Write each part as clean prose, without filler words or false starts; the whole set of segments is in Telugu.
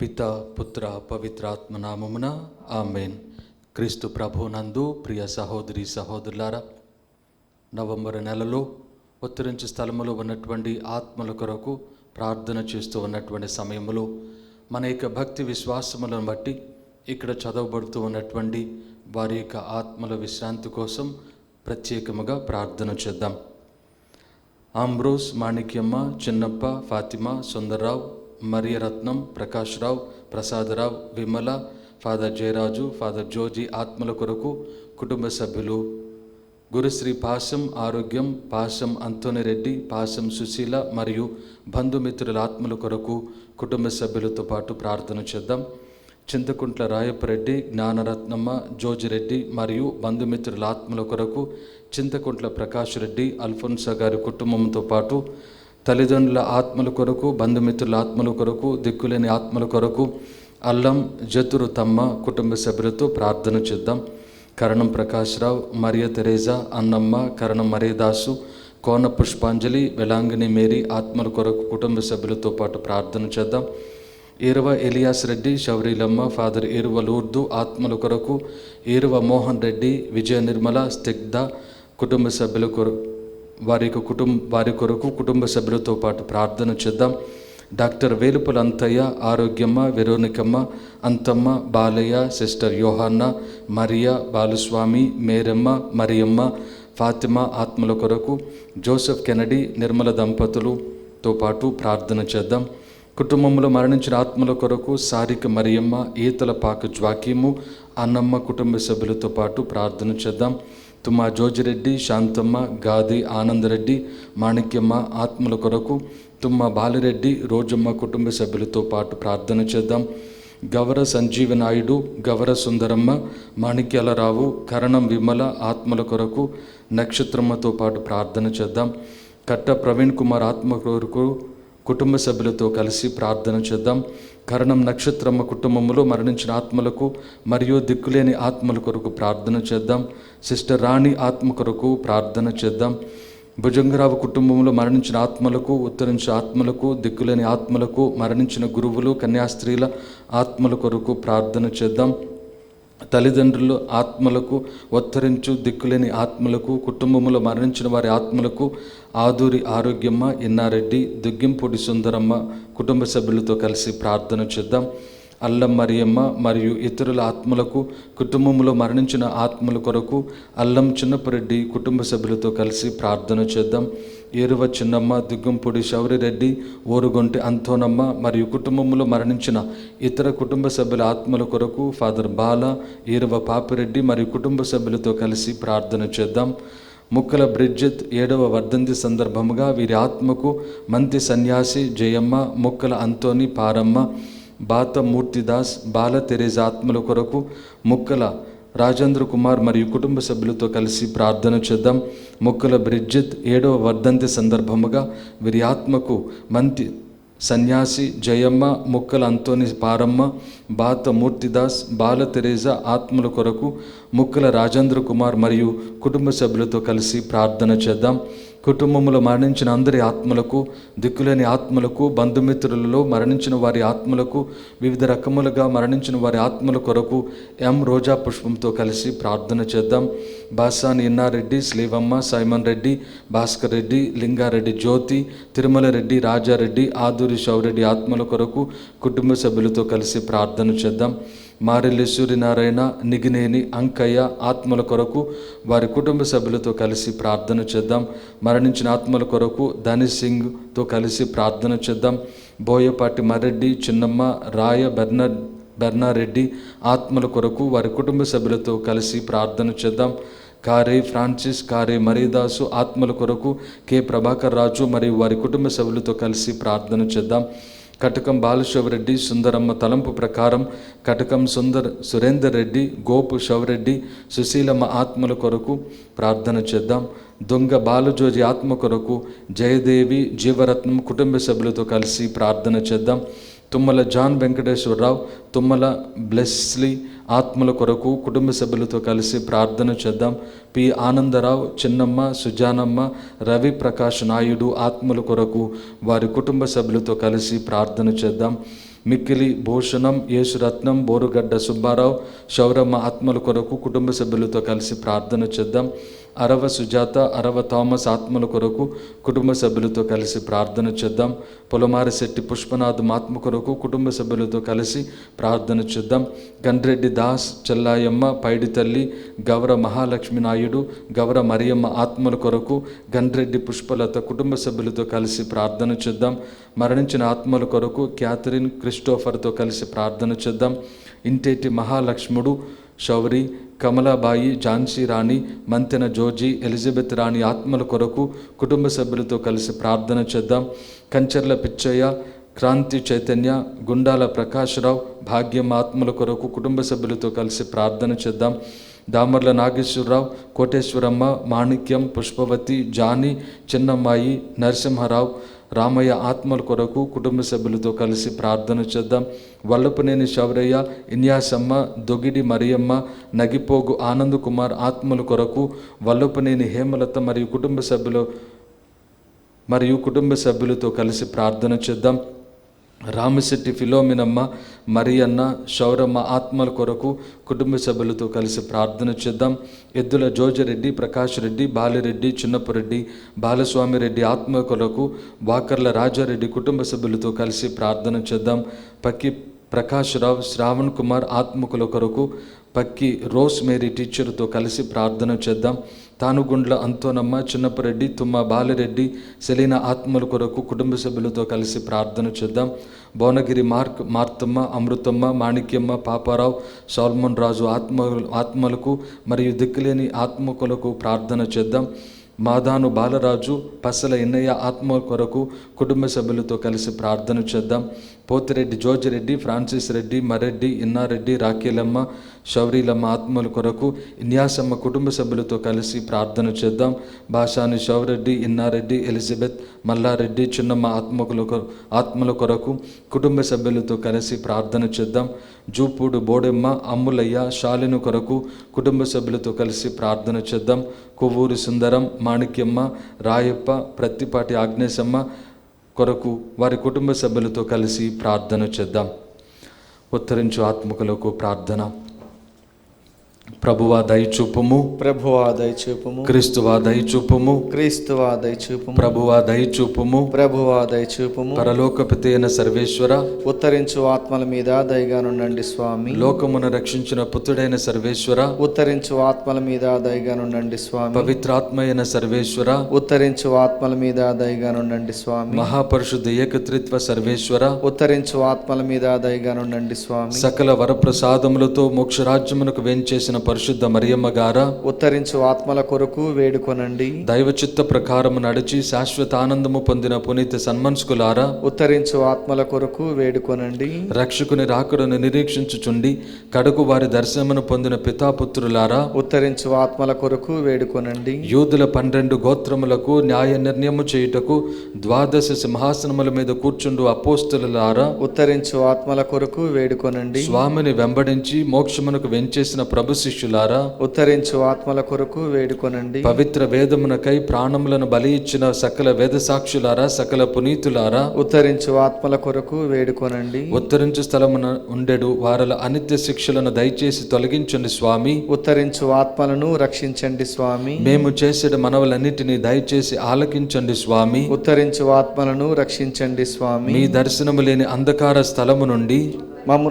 పిత పుత్ర పవిత్రాత్మ నామమున ఆమేన్. క్రీస్తు ప్రభునందు ప్రియ సహోదరి సహోదరులారా, నవంబర్ నెలలో ఉత్తరించు స్థలములో ఉన్నటువంటి ఆత్మల కొరకు ప్రార్థన చేస్తూ ఉన్నటువంటి సమయంలో మన యొక్క భక్తి విశ్వాసములను బట్టి ఇక్కడ చదవబడుతూ ఉన్నటువంటి వారి యొక్క ఆత్మల విశ్రాంతి కోసం ప్రత్యేకముగా ప్రార్థన చేద్దాం. ఆంబ్రోస్, మాణిక్యమ్మ, చిన్నప్ప, ఫాతిమా, సుందర్రావు, మరియరత్నం, ప్రకాశ్రావు, ప్రసాదరావు, విమల, ఫాదర్ జయరాజు, ఫాదర్ జోజీ ఆత్మల కొరకు కుటుంబ సభ్యులు, గురుశ్రీ పాశం ఆరోగ్యం, పాశం అంతోనిరెడ్డి, పాశం సుశీల మరియు బంధుమిత్రుల ఆత్మల కొరకు కుటుంబ సభ్యులతో పాటు ప్రార్థన చేద్దాం. చింతకుంట్ల రాయపరెడ్డి, జ్ఞానరత్నమ్మ, జోజిరెడ్డి మరియు బంధుమిత్రుల ఆత్మల కొరకు చింతకుంట్ల ప్రకాష్ రెడ్డి, అల్ఫోన్సా గారి కుటుంబంతో పాటు తల్లిదండ్రుల ఆత్మల కొరకు, బంధుమిత్రుల ఆత్మల కొరకు, దిక్కులేని ఆత్మల కొరకు అల్లం జతురు తమ్మ కుటుంబ సభ్యులతో ప్రార్థన చేద్దాం. కరణం ప్రకాశ్రావు, మరియ తెరేజా, అన్నమ్మ, కరణం మరేదాసు, కోన పుష్పాంజలి, వెలాంగిని మేరీ ఆత్మల కొరకు కుటుంబ సభ్యులతో పాటు ప్రార్థన చేద్దాం. ఏరువ ఎలియాస్ రెడ్డి, శౌరీలమ్మ, ఫాదర్ ఏరువ లూర్దు ఆత్మల కొరకు, ఏరువ మోహన్ రెడ్డి, విజయ నిర్మల, స్తిగ్ధ కుటుంబ సభ్యుల కొరకు వారి కొరకు కుటుంబ సభ్యులతో పాటు ప్రార్థన చేద్దాం. డాక్టర్ వేలుపుల అంతయ్య, ఆరోగ్యమ్మ, వెరోనికమ్మ, అంతమ్మ, బాలయ్య, సిస్టర్ యోహాన్న, మరియా, బాలుస్వామి, మేరమ్మ, మరియమ్మ, ఫాతిమా ఆత్మల కొరకు జోసెఫ్ కెనడీ, నిర్మల దంపతులతో పాటు ప్రార్థన చేద్దాం. కుటుంబంలో మరణించిన ఆత్మల కొరకు సారిక మరియమ్మ, ఈతల పాక జ్వాకీము, అన్నమ్మ కుటుంబ సభ్యులతో పాటు ప్రార్థన చేద్దాం. తుమ్మా జోజిరెడ్డి, శాంతమ్మ, గాది ఆనందరెడ్డి, మాణిక్యమ్మ ఆత్మల కొరకు తుమ్మ బాలిరెడ్డి, రోజమ్మ కుటుంబ సభ్యులతో పాటు ప్రార్థన చేద్దాం. గవర సంజీవనాయుడు, గవర సుందరమ్మ, మాణిక్యాలరావు, కరణం విమల ఆత్మల కొరకు నక్షత్రమ్మతో పాటు ప్రార్థన చేద్దాం. కట్ట ప్రవీణ్ కుమార్ ఆత్మ కొరకు కుటుంబ సభ్యులతో కలిసి ప్రార్థన చేద్దాం. కరణం నక్షత్రమ్మ కుటుంబంలో మరణించిన ఆత్మలకు మరియు దిక్కులేని ఆత్మల కొరకు ప్రార్థన చేద్దాం. సిస్టర్ రాణి ఆత్మ కొరకు ప్రార్థన చేద్దాం. భుజంగరావు కుటుంబంలో మరణించిన ఆత్మలకు, ఉత్తరించే ఆత్మలకు, దిక్కులేని ఆత్మలకు, మరణించిన గురువులు, కన్యాస్త్రీల ఆత్మల కొరకు ప్రార్థన చేద్దాం. తల్లిదండ్రులు ఆత్మలకు, ఉత్తరించు దిక్కులేని ఆత్మలకు, కుటుంబంలో మరణించిన వారి ఆత్మలకు, ఆదూరి ఆరోగ్యమ్మ, ఎన్నారెడ్డి, దుగ్గింపూడి సుందరమ్మ కుటుంబ సభ్యులతో కలిసి ప్రార్థన చేద్దాం. అల్లం మరియమ్మ మరియు ఇతరుల ఆత్మలకు, కుటుంబంలో మరణించిన ఆత్మల కొరకు అల్లం చిన్నపరెడ్డి కుటుంబ సభ్యులతో కలిసి ప్రార్థన చేద్దాం. ఏరువ చిన్నమ్మ, దుగ్గంపూడి శౌరిరెడ్డి, ఓరుగొంటి అంతోనమ్మ మరియు కుటుంబంలో మరణించిన ఇతర కుటుంబ సభ్యుల ఆత్మల కొరకు ఫాదర్ బాల, ఏరువ పాపిరెడ్డి మరియు కుటుంబ సభ్యులతో కలిసి ప్రార్థన చేద్దాం. ముక్కల బ్రిడ్జిత్ 7వ వర్ధంతి సందర్భముగా వీరి ఆత్మకు మంతి సన్యాసి జయమ్మ, ముక్కల అంతోని, పారమ్మ, బాత మూర్తిదాస్, బాల తెరేజ ఆత్మల కొరకు ముక్కల రాజేంద్ర కుమార్ మరియు కుటుంబ సభ్యులతో కలిసి ప్రార్థన చేద్దాం. ముక్కల బ్రిడ్జిత్ 7వ వర్ధంతి సందర్భముగా వీరి ఆత్మకు మంతి సన్యాసి జయమ్మ, ముక్కల అంతోని, పారమ్మ, బాత మూర్తిదాస్, బాల తెరేజ ఆత్మల కొరకు ముక్కల రాజేంద్ర కుమార్ మరియు కుటుంబ సభ్యులతో కలిసి ప్రార్థన చేద్దాం. కుటుంబంలో మరణించిన అందరి ఆత్మలకు, దిక్కులేని ఆత్మలకు, బంధుమిత్రులలో మరణించిన వారి ఆత్మలకు, వివిధ రకములుగా మరణించిన వారి ఆత్మల కొరకు ఎం రోజా పుష్పంతో కలిసి ప్రార్థన చేద్దాం. బాసాని ఇన్నారెడ్డి, స్లీవమ్మ, సైమన్ రెడ్డి, భాస్కర్ రెడ్డి, లింగారెడ్డి జ్యోతి, తిరుమల రెడ్డి, రాజారెడ్డి, ఆదూరి శౌరెడ్డి ఆత్మల కొరకు కుటుంబ సభ్యులతో కలిసి ప్రార్థన చేద్దాం. మారెల్లి సూర్యనారాయణ, నిగినేని అంకయ్య ఆత్మల కొరకు వారి కుటుంబ సభ్యులతో కలిసి ప్రార్థన చేద్దాం. మరణించిన ఆత్మల కొరకు ధని సింగ్తో కలిసి ప్రార్థన చేద్దాం. బోయపాటి మరెడ్డి, చిన్నమ్మ, రాయ బెర్నారెడ్డి ఆత్మల కొరకు వారి కుటుంబ సభ్యులతో కలిసి ప్రార్థన చేద్దాం. కారే ఫ్రాన్సిస్, కారే మరీదాసు ఆత్మల కొరకు కె ప్రభాకర్ రాజు మరియు వారి కుటుంబ సభ్యులతో కలిసి ప్రార్థన చేద్దాం. కటకం బాలశివరెడ్డి, సుందరమ్మ తలంపు ప్రకారం కటకం సురేందర్ రెడ్డి, గోపు శివరెడ్డి, సుశీలమ్మ ఆత్మల కొరకు ప్రార్థన చేద్దాం. దొంగ బాలజోజి ఆత్మ కొరకు జయదేవి, జీవరత్నం కుటుంబ సభ్యులతో కలిసి ప్రార్థన చేద్దాం. తుమ్మల జాన్ వెంకటేశ్వరరావు, తుమ్మల బ్లెస్లీ ఆత్మల కొరకు కుటుంబ సభ్యులతో కలిసి ప్రార్థన చేద్దాం. పి ఆనందరావు, చిన్నమ్మ, సుజానమ్మ, రవి ప్రకాష్ నాయుడు ఆత్మల కొరకు వారి కుటుంబ సభ్యులతో కలిసి ప్రార్థన చేద్దాం. మిక్కిలి భూషణం, యేసురత్నం, బోరుగడ్డ సుబ్బారావు, శౌరమ్మ ఆత్మల కొరకు కుటుంబ సభ్యులతో కలిసి ప్రార్థన చేద్దాం. అరవ సుజాత, అరవ థామస్ ఆత్మల కొరకు కుటుంబ సభ్యులతో కలిసి ప్రార్థన చేద్దాం. పొలమారి శెట్టి పుష్పనాథం ఆత్మ కొరకు కుటుంబ సభ్యులతో కలిసి ప్రార్థన చేద్దాం. గండ్రెడ్డి దాస్, చెల్లాయమ్మ, పైడి తల్లి, గౌర మహాలక్ష్మి నాయుడు, గౌర మరియమ్మ ఆత్మల కొరకు గండ్రెడ్డి పుష్పలత కుటుంబ సభ్యులతో కలిసి ప్రార్థన చేద్దాం. మరణించిన ఆత్మల కొరకు క్యాథరిన్, క్రిస్టోఫర్తో కలిసి ప్రార్థన చేద్దాం. ఇంటేటి మహాలక్ష్ముడు, శౌరి, కమలాబాయి, ఝాన్సీ రాణి, మంతెన జోజీ, ఎలిజబెత్ రాణి ఆత్మల కొరకు కుటుంబ సభ్యులతో కలిసి ప్రార్థన చేద్దాం. కంచర్ల పిచ్చయ్య, క్రాంతి చైతన్య, గుండాల ప్రకాశ్రావు, భాగ్యమ్మ ఆత్మల కొరకు కుటుంబ సభ్యులతో కలిసి ప్రార్థన చేద్దాం. దామర్ల నాగేశ్వరరావు, కోటేశ్వరమ్మ, మాణిక్యం, పుష్పవతి, జానీ, చిన్నమ్మాయి, నరసింహారావు, రామయ్య ఆత్మల కొరకు కుటుంబ సభ్యులతో కలిసి ప్రార్థన చేద్దాం. వల్లపనేని శౌరయ్య, ఇన్యాసమ్మ, దొగిడి మరియమ్మ, నగిపోగు ఆనంద్ కుమార్ ఆత్మల కొరకు వల్లపనేని హేమలత మరియు కుటుంబ సభ్యులతో కలిసి ప్రార్థన చేద్దాం. రామశెట్టి ఫిలోమినమ్మ, మరియన్న, శౌరమ్మ ఆత్మల కొరకు కుటుంబ సభ్యులతో కలిసి ప్రార్థన చేద్దాం. ఎద్దుల జోజరెడ్డి, ప్రకాష్ రెడ్డి, బాలిరెడ్డి, చిన్నపురెడ్డి, బాలస్వామిరెడ్డి ఆత్మ కొరకు వాకర్ల రాజారెడ్డి కుటుంబ సభ్యులతో కలిసి ప్రార్థన చేద్దాం. పక్కి ప్రకాశ్రావు, శ్రావణ్ కుమార్ ఆత్మకుల కొరకు పక్కి రోస్ మేరీ టీచర్తో కలిసి ప్రార్థన చేద్దాం. తానుగుండ్ల అంతోనమ్మ, చిన్నపురెడ్డి, తుమ్మ బాలిరెడ్డి, సెలీనా ఆత్మల కొరకు కుటుంబ సభ్యులతో కలిసి ప్రార్థన చేద్దాం. భువనగిరి మార్తమ్మ, అమృతమ్మ, మాణిక్యమ్మ, పాపారావు, సాల్మన్ రాజు ఆత్మలకు మరియు దిక్కులేని ఆత్మకులకు ప్రార్థన చేద్దాం. మాదాను బాలరాజు, పసల ఎన్నయ్య ఆత్మ కొరకు కుటుంబ సభ్యులతో కలిసి ప్రార్థన చేద్దాం. పోతిరెడ్డి జోజిరెడ్డి, ఫ్రాన్సిస్ రెడ్డి, మరెడ్డి, ఇన్నారెడ్డి, రాకేలమ్మ, శౌరీలమ్మ ఆత్మల కొరకు ఇన్యాసమ్మ కుటుంబ సభ్యులతో కలిసి ప్రార్థన చేద్దాం. భాషాని శౌరెడ్డి, ఇన్నారెడ్డి, ఎలిజబెత్, మల్లారెడ్డి, చిన్నమ్మ ఆత్మల కొరకు కుటుంబ సభ్యులతో కలిసి ప్రార్థన చేద్దాం. జూపూడు బోడెమ్మ, అమ్ములయ్య, శాలిను కొరకు కుటుంబ సభ్యులతో కలిసి ప్రార్థన చేద్దాం. కొవ్వూరి సుందరం, మాణిక్యమ్మ, రాయప్ప, ప్రత్తిపాటి ఆగ్నేశమ్మ కొరకు వారి కుటుంబ సభ్యులతో కలిసి ప్రార్థన చేద్దాం. ఉత్తరించు ఆత్మకులకు ప్రార్థన. ప్రభువా దయచూపుము, ప్రభువా దయచూపుము. క్రీస్తువా దయచూపుము, క్రీస్తువా దయచూపుము. ప్రభువా దయచూపుము, ప్రభువా దయచూపుము. పరలోకపిత అయిన సర్వేశ్వర, ఉత్తరించు ఆత్మల మీద దయగానుండండి స్వామి. లోకమును రక్షించిన పుత్రుడైన సర్వేశ్వర, ఉత్తరించు ఆత్మల మీద దయగానుండండి స్వామి. పవిత్రాత్మ అయిన సర్వేశ్వర, ఉత్తరించు ఆత్మల మీద దయగానుండండి స్వామి. మహాపరిశుద్ధ ఏకత్రిత్వ సర్వేశ్వర, ఉత్తరించు ఆత్మల మీద దయగానుండండి స్వామి. సకల వరప్రసాదములతో మోక్షరాజ్యమునకు వేంచేసిన పరిశుద్ధ మరియమ్మ గారా, ఉత్తరించు ఆత్మల కొరకు వేడుకొనండి. దైవచిత్త ప్రకారము నడిచి శాశ్వత ఆనందము పొందిన పునీత సన్మన్స్కులారా, ఉత్తరించు ఆత్మల కొరకు వేడుకొనండి. రక్షకుని రాకడను నిరీక్షించుచుండి కడకు వారి దర్శనమును పొందిన పితాపుత్రులారా, ఉత్తరించు ఆత్మల కొరకు వేడుకొనండి. యూదుల 12 గోత్రములకు న్యాయ నిర్ణయము చేయుటకు 12 సింహాసనముల మీద కూర్చుండు అపోస్తలులారా, ఉత్తరించు ఆత్మల కొరకు వేడుకొనండి. స్వామిని వెంబడించి మోక్షమునకు వెంచేసిన ప్రభు శిష్యులారా, ఉత్తరించు ఆత్మల కొరకు వేడుకొనండి. పవిత్ర వేదమునకై ప్రాణములను బలి ఇచ్చిన సకల వేద సాక్షులారా, సకల పునీతులారా, ఉత్తరించు ఆత్మల కొరకు వేడుకొనండి. ఉత్తరించు స్థలమున ఉండెడు వారల అనిత్య శిక్షలను దయచేసి తొలగించండి స్వామి. ఉత్తరించు ఆత్మలను రక్షించండి స్వామి. మేము చేసేడు మనవులన్నిటినీ దయచేసి ఆలకించండి స్వామి. ఉత్తరించు ఆత్మలను రక్షించండి స్వామి. మీ దర్శనము లేని అంధకార స్థలము నుండి మమ్ము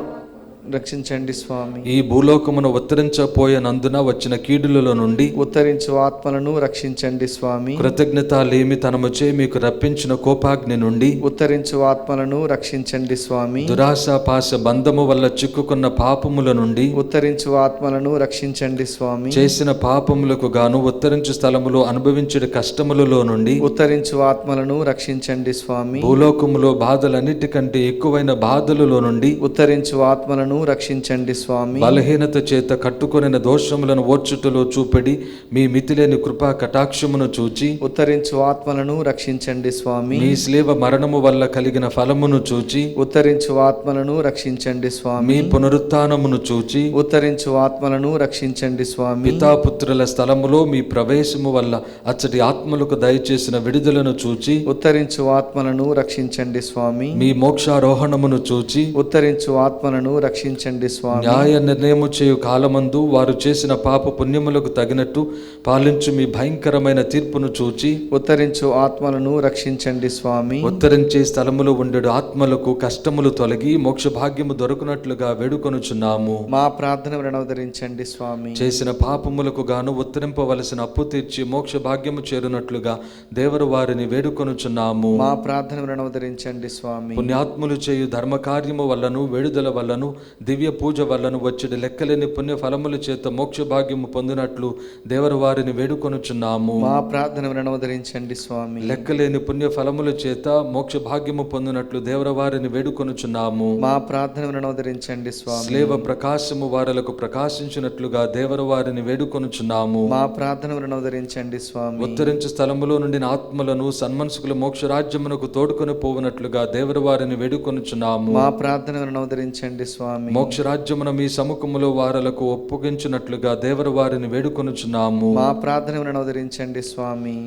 రక్షించండి స్వామి. ఈ భూలోకమును ఉత్తరించపోయనందున వచ్చిన కీడులలో నుండి ఉత్తరించు ఆత్మలను రక్షించండి స్వామి. కృతజ్ఞతాలేమితనముచే మీకు రప్పించిన కోపాగ్ని నుండి ఉత్తరించు ఆత్మలను రక్షించండి స్వామి. దురాశ పాశ బంధము వల్ల చిక్కుకున్న పాపముల నుండి ఉత్తరించు ఆత్మలను రక్షించండి స్వామి. చేసిన పాపములకు గాను ఉత్తరించు స్థలములో అనుభవించిన కష్టములలో నుండి ఉత్తరించు ఆత్మలను రక్షించండి స్వామి. భూలోకములో బాధలన్నిటికంటే ఎక్కువైన బాధలలో నుండి ఉత్తరించు ఆత్మలను ఆత్మలను రక్షించండి స్వామి. బలహీనత చేత కట్టుకొనిన దోషములను ఓర్చుటలో చూపెడి మీ మితిలేని కృపా కటాక్షమును చూచి ఉత్తరించు ఆత్మలను రక్షించండి స్వామి. మీ శిలువ మరణము వల్ల కలిగిన ఫలమును చూచి ఉత్తరించు ఆత్మలను రక్షించండి మీ స్వామి. పునరుత్థానమును చూచి ఉత్తరించు ఆత్మలను రక్షించండి స్వామి. పితాపుత్రుల స్థలములో మీ ప్రవేశము వల్ల అచ్చటి ఆత్మలకు దయచేసిన విడుదలను చూచి ఉత్తరించు ఆత్మలను రక్షించండి స్వామి. మీ మోక్షారోహణమును చూచి ఉత్తరించు ఆత్మలను రక్షించండి స్వామి. న్యాయ నిర్ణయము చేయు కాలమందు వారు చేసిన పాప పుణ్యములకు తగినట్టు పాలించు మీ భయంకరమైన తీర్పును చూచి ఉత్తరించు ఆత్మలను రక్షించండి స్వామి. ఉత్తరించే స్థలములో ఉండేడు ఆత్మలకు కష్టములు తొలగి మోక్ష భాగ్యము దొరకనట్లుగా వేడుకొనుచున్నాము. మా ప్రార్థన వినవదరించండి స్వామి. చేసిన పాపములకు గాను ఉత్తరింపవలసిన అప్పు తీర్చి మోక్ష భాగ్యము చేరునట్లుగా దేవరు వారిని వేడుకొనుచున్నాము. మా ప్రార్థన వినవదరించండి స్వామి. పుణ్యాత్ములు చేయు ధర్మకార్యము వల్లను వేడుదల వల్లను దివ్య పూజ వల్లను వచ్చేడు లెక్కలేని పుణ్య ఫలముల చేత మోక్ష భాగ్యము పొందినట్లు దేవరు వారిని వేడుకొనుచున్నాము. మా ప్రార్థన వినవదరించండి స్వామి. లెక్కలేని పుణ్య ఫలముల చేత మోక్ష భాగ్యము పొందినట్లు దేవర వారిని వేడుకొనుచున్నాము. మా ప్రార్థన వినవదరించండి స్వామి. స్లేవ ప్రకాశము వారలకు ప్రకాశించినట్లుగా దేవర వారిని వేడుకొనుచున్నాము. మా ప్రార్థన వినవదరించండి స్వామి. ఉత్తరించు స్థలములో నుండి ఆత్మలను సన్మనసుకుల మోక్ష రాజ్యమునకు తోడుకొని పోవునట్లుగా దేవర వారిని వేడుకొనుచున్నాము. మా ప్రార్థన వినవదరించండి స్వామి. మోక్ష రాజ్యమున మీ సముఖములో వారలకు ఒప్పుగించినట్లుగా దేవర వారిని వేడుకొనుచున్నాము. మా ప్రార్థన వినవదరించండి స్వామి.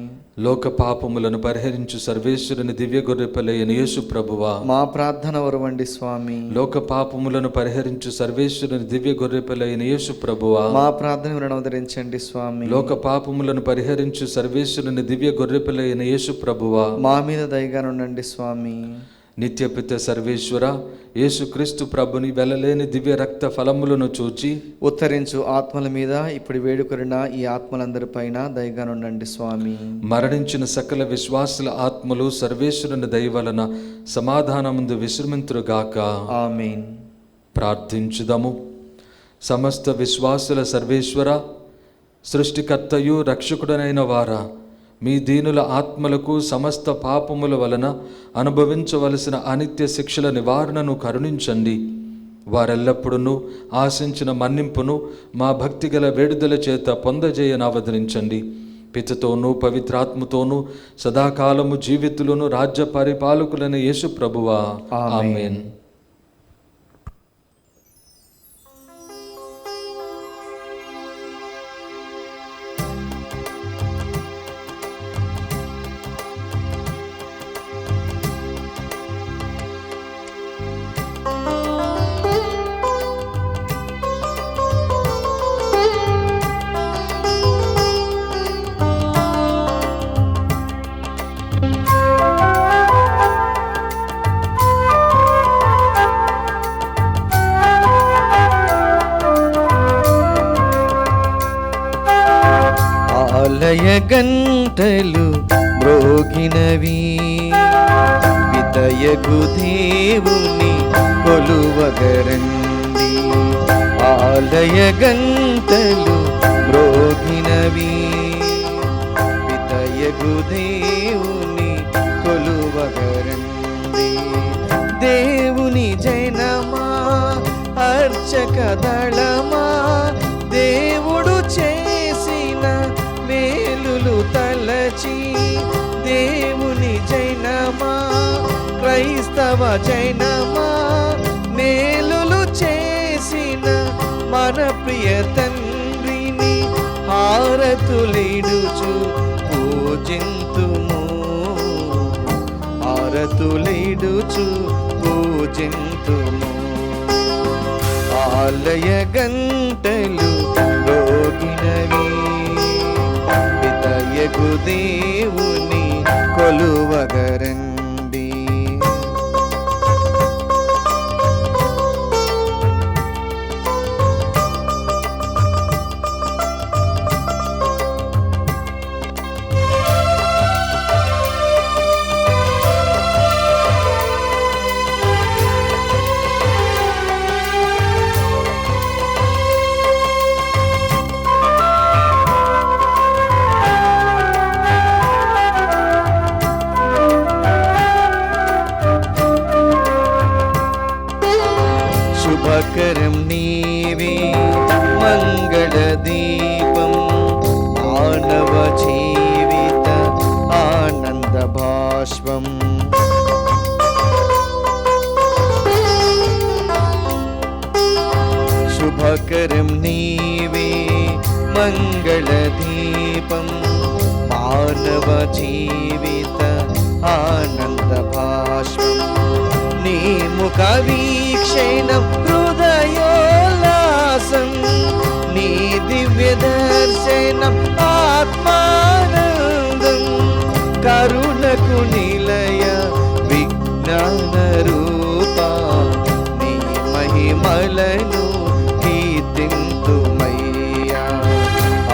లోక పాపములను పరిహరించు సర్వేశ్వరుని దివ్య గొర్రెపిల్లయైన యేసు ప్రభువా, మా ప్రార్థన వరవండి స్వామి. లోక పాపములను పరిహరించు సర్వేశ్వరుని దివ్య గొర్రెపిల్లయైన యేసు ప్రభువా, మా ప్రార్థన వినవదరించండి స్వామి. లోక పాపములను పరిహరించు సర్వేశ్వరుని దివ్య గొర్రెపిల్లయైన యేసు ప్రభువా, మా మీద దయగా నుండండి స్వామి. నిత్యపిత సర్వేశ్వర యేసుక్రీస్తు ప్రభుని వెలలేని దివ్య రక్త ఫలములను చూచి ఉత్తరించు ఆత్మల మీద ఇప్పుడు వేడుకొనిన ఈ ఆత్మలందరిపైన దయగా నుండండి స్వామి. మరణించిన సకల విశ్వాసుల ఆత్మలు సర్వేశ్వరుని దయ వలన సమాధానముందు విశ్రమింతురుగాక. ఆమేన్. ప్రార్థించుదము. సమస్త విశ్వాసుల సర్వేశ్వర, సృష్టికర్తయు రక్షకుడనైన వారా, మీ దీనుల ఆత్మలకు సమస్త పాపముల వలన అనుభవించవలసిన అనిత్య శిక్షల నివారణను కరుణించండి. వారెల్లప్పుడూ ఆశించిన మన్నింపును మా భక్తిగల వేడుదల చేత పొందజేయనవదరించండి. పితతోనూ పవిత్రాత్మతోనూ సదాకాలము జీవితులను రాజ్య పరిపాలకులైన యేసు ప్రభువా, ఆమేన్. ఆలయ గంటలు మ్రోగినవి, పితయగు దేవుని కొలువగరండి. ఆలయ గంటలు మ్రోగినవి, పితయగు దేవుని కొలువగరండి. దేవుని జనమా అర్చక దళమా, దేవుడు చేసిన మేలులు తలచి, దేవుని జైనమా క్రైస్తవ జైనమా, మేలులు చేసిన మన ప్రియ తండ్రిని హారతులిడుచు పూజింతుము, హారతులిడుచు పూజింతుము. ఆలయ గంటలు మ్రోగినవి, పితయగు దేవుని కొలువగరండి. శుభకరం నీవే మంగళదీపం మానవ జీవిత ఆనంద భాష్పం. శుభకరం నీవే మంగళదీపం మానవ జీవిత ఆనంద భాష్పం. నీ ముఖ వీక్షణం హృదయోల్లాసం, నీ దివ్య దర్శనం ఆత్మానందం. కరుణకు నిలయ విజ్ఞాన రూప, నీ మహిమలను కీర్తింతుమయ్యా.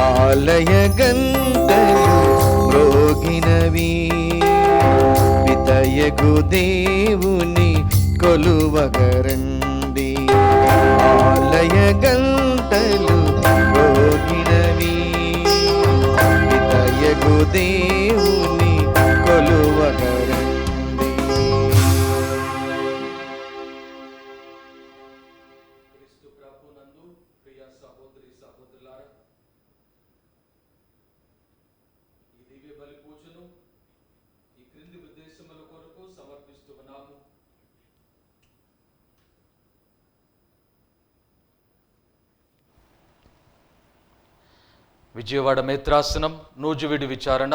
ఆలయ గంటలు మ్రోగినవి, పితయగు దేవుని కొలువగరండి. ఆలయ గంటలు మ్రోగినవి, పితయగు దేవుని కొలువగరండి. క్రీస్తు ప్రభునందు ప్రియ సహోదరి సహోదరులారా, ఈ దివ్య బలి పూజను ఈ క్రింది ఉద్దేశముల కొరకు సమర్పిస్తూ ఉన్నాము. విజయవాడ మేత్రాసనం నూజివీడి విచారణ,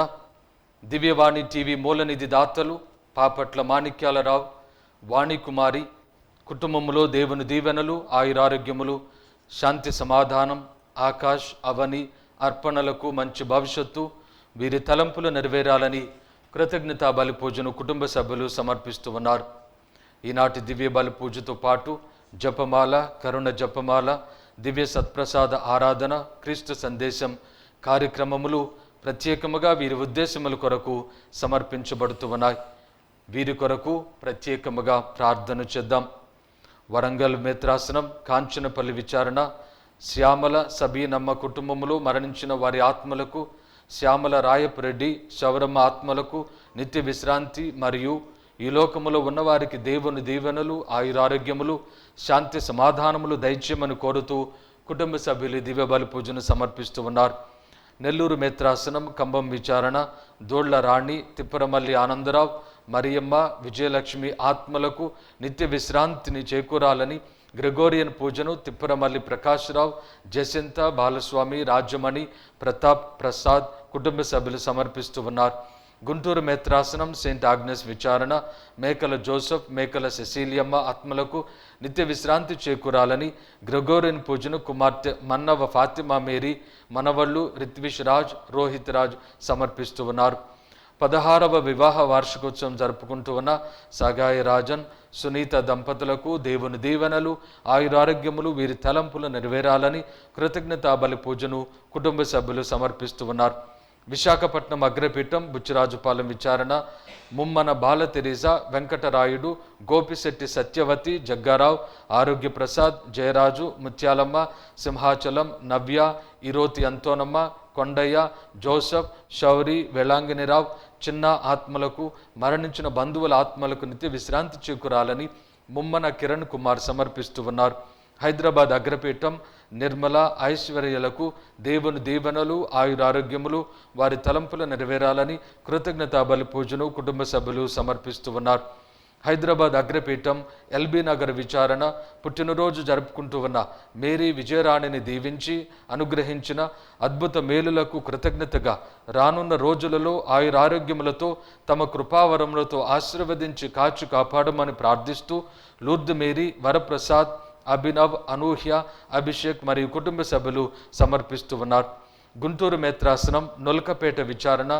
దివ్యవాణి టీవీ మూలనిధి దాతలు పాపట్ల మాణిక్యాలరావు, వాణికుమారి కుటుంబంలో దేవుని దీవెనలు, ఆయురారోగ్యములు, శాంతి సమాధానం, ఆకాష్ అవని అర్పణలకు మంచి భవిష్యత్తు, వీరి తలంపులు నెరవేరాలని కృతజ్ఞతా బలి పూజను కుటుంబ సభ్యులు సమర్పిస్తూ ఉన్నారు. ఈనాటి దివ్య బలి పూజతో పాటు జపమాల, కరుణ జపమాల, దివ్య సత్ప్రసాద ఆరాధన, క్రీస్తు సందేశం కార్యక్రమములు ప్రత్యేకముగా వీరి ఉద్దేశముల కొరకు సమర్పించబడుతూ ఉన్నాయి. వీరి కొరకు ప్రత్యేకముగా ప్రార్థన చేద్దాం. వరంగల్ మేత్రాసనం కాంచనపల్లి విచారణ, శ్యామల సబీనమ్మ కుటుంబములో మరణించిన వారి ఆత్మలకు, శ్యామల రాయపురెడ్డి శౌరమ్మ ఆత్మలకు నిత్య విశ్రాంతి మరియు ఈ లోకములో ఉన్నవారికి దేవుని దీవెనలు, ఆయురారోగ్యములు, శాంతి సమాధానములు దయచేయమని కోరుతూ కుటుంబ సభ్యులు దివ్య బలి పూజను సమర్పిస్తూ ఉన్నారు. నెల్లూరు మేత్రాసనం కంబం విచారణ, దోళ్ల రాణి, తిప్పరమల్లి ఆనందరావు, మరియమ్మ, విజయలక్ష్మి ఆత్మలకు నిత్య విశ్రాంతిని చేకూరాలని గ్రెగోరియన్ పూజను తిప్పరమల్లి ప్రకాశ్రావు, జసింత, బాలస్వామి, రాజమణి, ప్రతాప్, ప్రసాద్ కుటుంబ సభ్యులు సమర్పిస్తూ ఉన్నారు. గుంటూరు మేత్రాసనం సెయింట్ ఆగ్నెస్ విచారణ, మేకల జోసెఫ్, మేకల సెసీలియమ్మ ఆత్మలకు నిత్య విశ్రాంతి చేకూరాలని గ్రెగోరియన్ పూజను కుమార్తె మన్నవ ఫాతిమా మేరీ, మనవళ్ళు రిత్విష్ రాజ్, రోహిత్ రాజ్ సమర్పిస్తూ ఉన్నారు. 16వ వివాహ వార్షికోత్సవం జరుపుకుంటూ ఉన్న సగాయ రాజన్, సునీత దంపతులకు దేవుని దీవెనలు, ఆయురారోగ్యములు, వీరి తలంపులు నెరవేరాలని కృతజ్ఞతా బలి పూజను కుటుంబ సభ్యులు సమర్పిస్తూ ఉన్నారు. విశాఖపట్నం అగ్రపీఠం బుచ్చిరాజుపాలెం విచారణ, ముమ్మన బాల తెరీసా, వెంకటరాయుడు, గోపిశెట్టి సత్యవతి, జగ్గారావు, ఆరోగ్య ప్రసాద్, జయరాజు, ముత్యాలమ్మ, సింహాచలం, నవ్య, ఇరోతి అంతోనమ్మ, కొండయ్య, జోసఫ్, శౌరి, వెళాంగినిరావు చిన్న ఆత్మలకు, మరణించిన బంధువుల ఆత్మలకు నిత్య విశ్రాంతి చేకూరాలని ముమ్మన కిరణ్ కుమార్ సమర్పిస్తూ ఉన్నారు. హైదరాబాద్ అగ్రపీఠం నిర్మల, ఐశ్వర్యలకు దేవుని దీవెనలు, ఆయురారోగ్యములు, వారి తలంపులు నెరవేరాలని కృతజ్ఞతా బలి పూజను కుటుంబ సభ్యులు సమర్పిస్తూ ఉన్నారు. హైదరాబాద్ అగ్రపీఠం ఎల్బీ నగర్ విచారణ, పుట్టినరోజు జరుపుకుంటూ ఉన్న మేరీ విజయరాణిని దీవించి అనుగ్రహించిన అద్భుత మేలులకు కృతజ్ఞతగా రానున్న రోజులలో ఆయురారోగ్యములతో తమ కృపావరములతో ఆశీర్వదించి కాచి కాపాడమని ప్రార్థిస్తూ లూర్ద్ మేరీ, వరప్రసాద్, అభినవ్, అనూహ్య, అభిషేక్ మరియు కుటుంబ సభ్యులు సమర్పిస్తూ ఉన్నారు. గుంటూరు మేత్రాసనం నొల్కపేట విచారణ,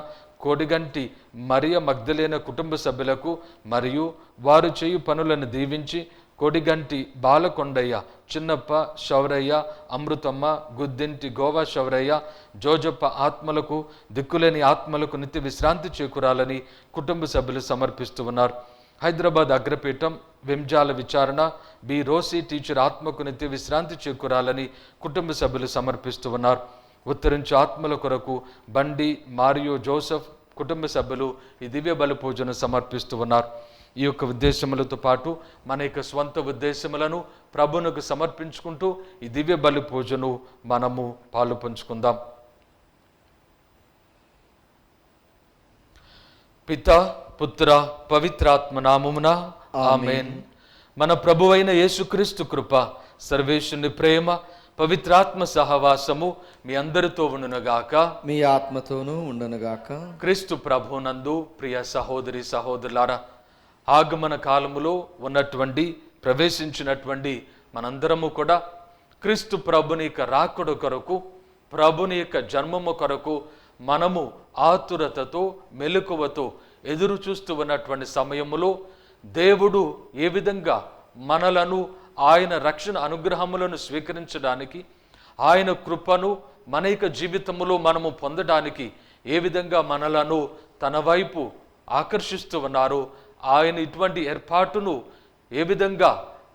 కోడిగంటి మరియ మగ్దలేన కుటుంబ సభ్యులకు మరియు వారు చేయు పనులను దీవించి కోడిగంటి బాలకొండయ్య, చిన్నప్ప, శౌరయ్య, అమృతమ్మ, గుద్దింటి గోవా శౌరయ్య, జోజప్ప ఆత్మలకు, దిక్కులేని ఆత్మలకు నిత్య విశ్రాంతి చేకూరాలని కుటుంబ సభ్యులు సమర్పిస్తూ ఉన్నారు. హైదరాబాద్ అగ్రపీఠం వింజాల విచారణ, బి రోసి టీచర్ ఆత్మకు నిత్య విశ్రాంతి చేకూరాలని కుటుంబ సభ్యులు సమర్పిస్తూ ఉన్నారు. ఉత్తరించు ఆత్మల కొరకు బండి, మారియో, జోసెఫ్ కుటుంబ సభ్యులు ఈ దివ్య బలి పూజను సమర్పిస్తూ ఉన్నారు. ఈ యొక్క ఉద్దేశములతో పాటు మన యొక్క స్వంత ఉద్దేశములను ప్రభువునకు సమర్పించుకుంటూ ఈ దివ్య బలి పూజను మనము పాలు పంచుకుందాం. పిత పుత్ర పవిత్రాత్మ నామమున ఆమేన్. మన ప్రభువైన యేసుక్రీస్తు కృప, సర్వేశ్వరుని ప్రేమ, పవిత్రాత్మ సహవాసము మీ అందరితో ఉండునుగాక. మీ ఆత్మతోనూ ఉండునుగాక. క్రీస్తు ప్రభునందు ప్రియ సహోదరి సహోదరులారా, ఆగమన కాలములో ఉన్నటువంటి ప్రవేశించినటువంటి మనందరము కూడా క్రీస్తు ప్రభుని యొక్క రాకడ కొరకు, ప్రభుని యొక్క జన్మము కొరకు మనము ఆతురతతో మెలకువతో ఎదురు చూస్తూ ఉన్నటువంటి సమయములో దేవుడు ఏ విధంగా మనలను ఆయన రక్షణ అనుగ్రహములను స్వీకరించడానికి, ఆయన కృపను మన యొక్క జీవితంలో మనము పొందడానికి ఏ విధంగా మనలను తన వైపు ఆకర్షిస్తూ ఉన్నారో, ఆయన ఇటువంటి ఏర్పాటును ఏ విధంగా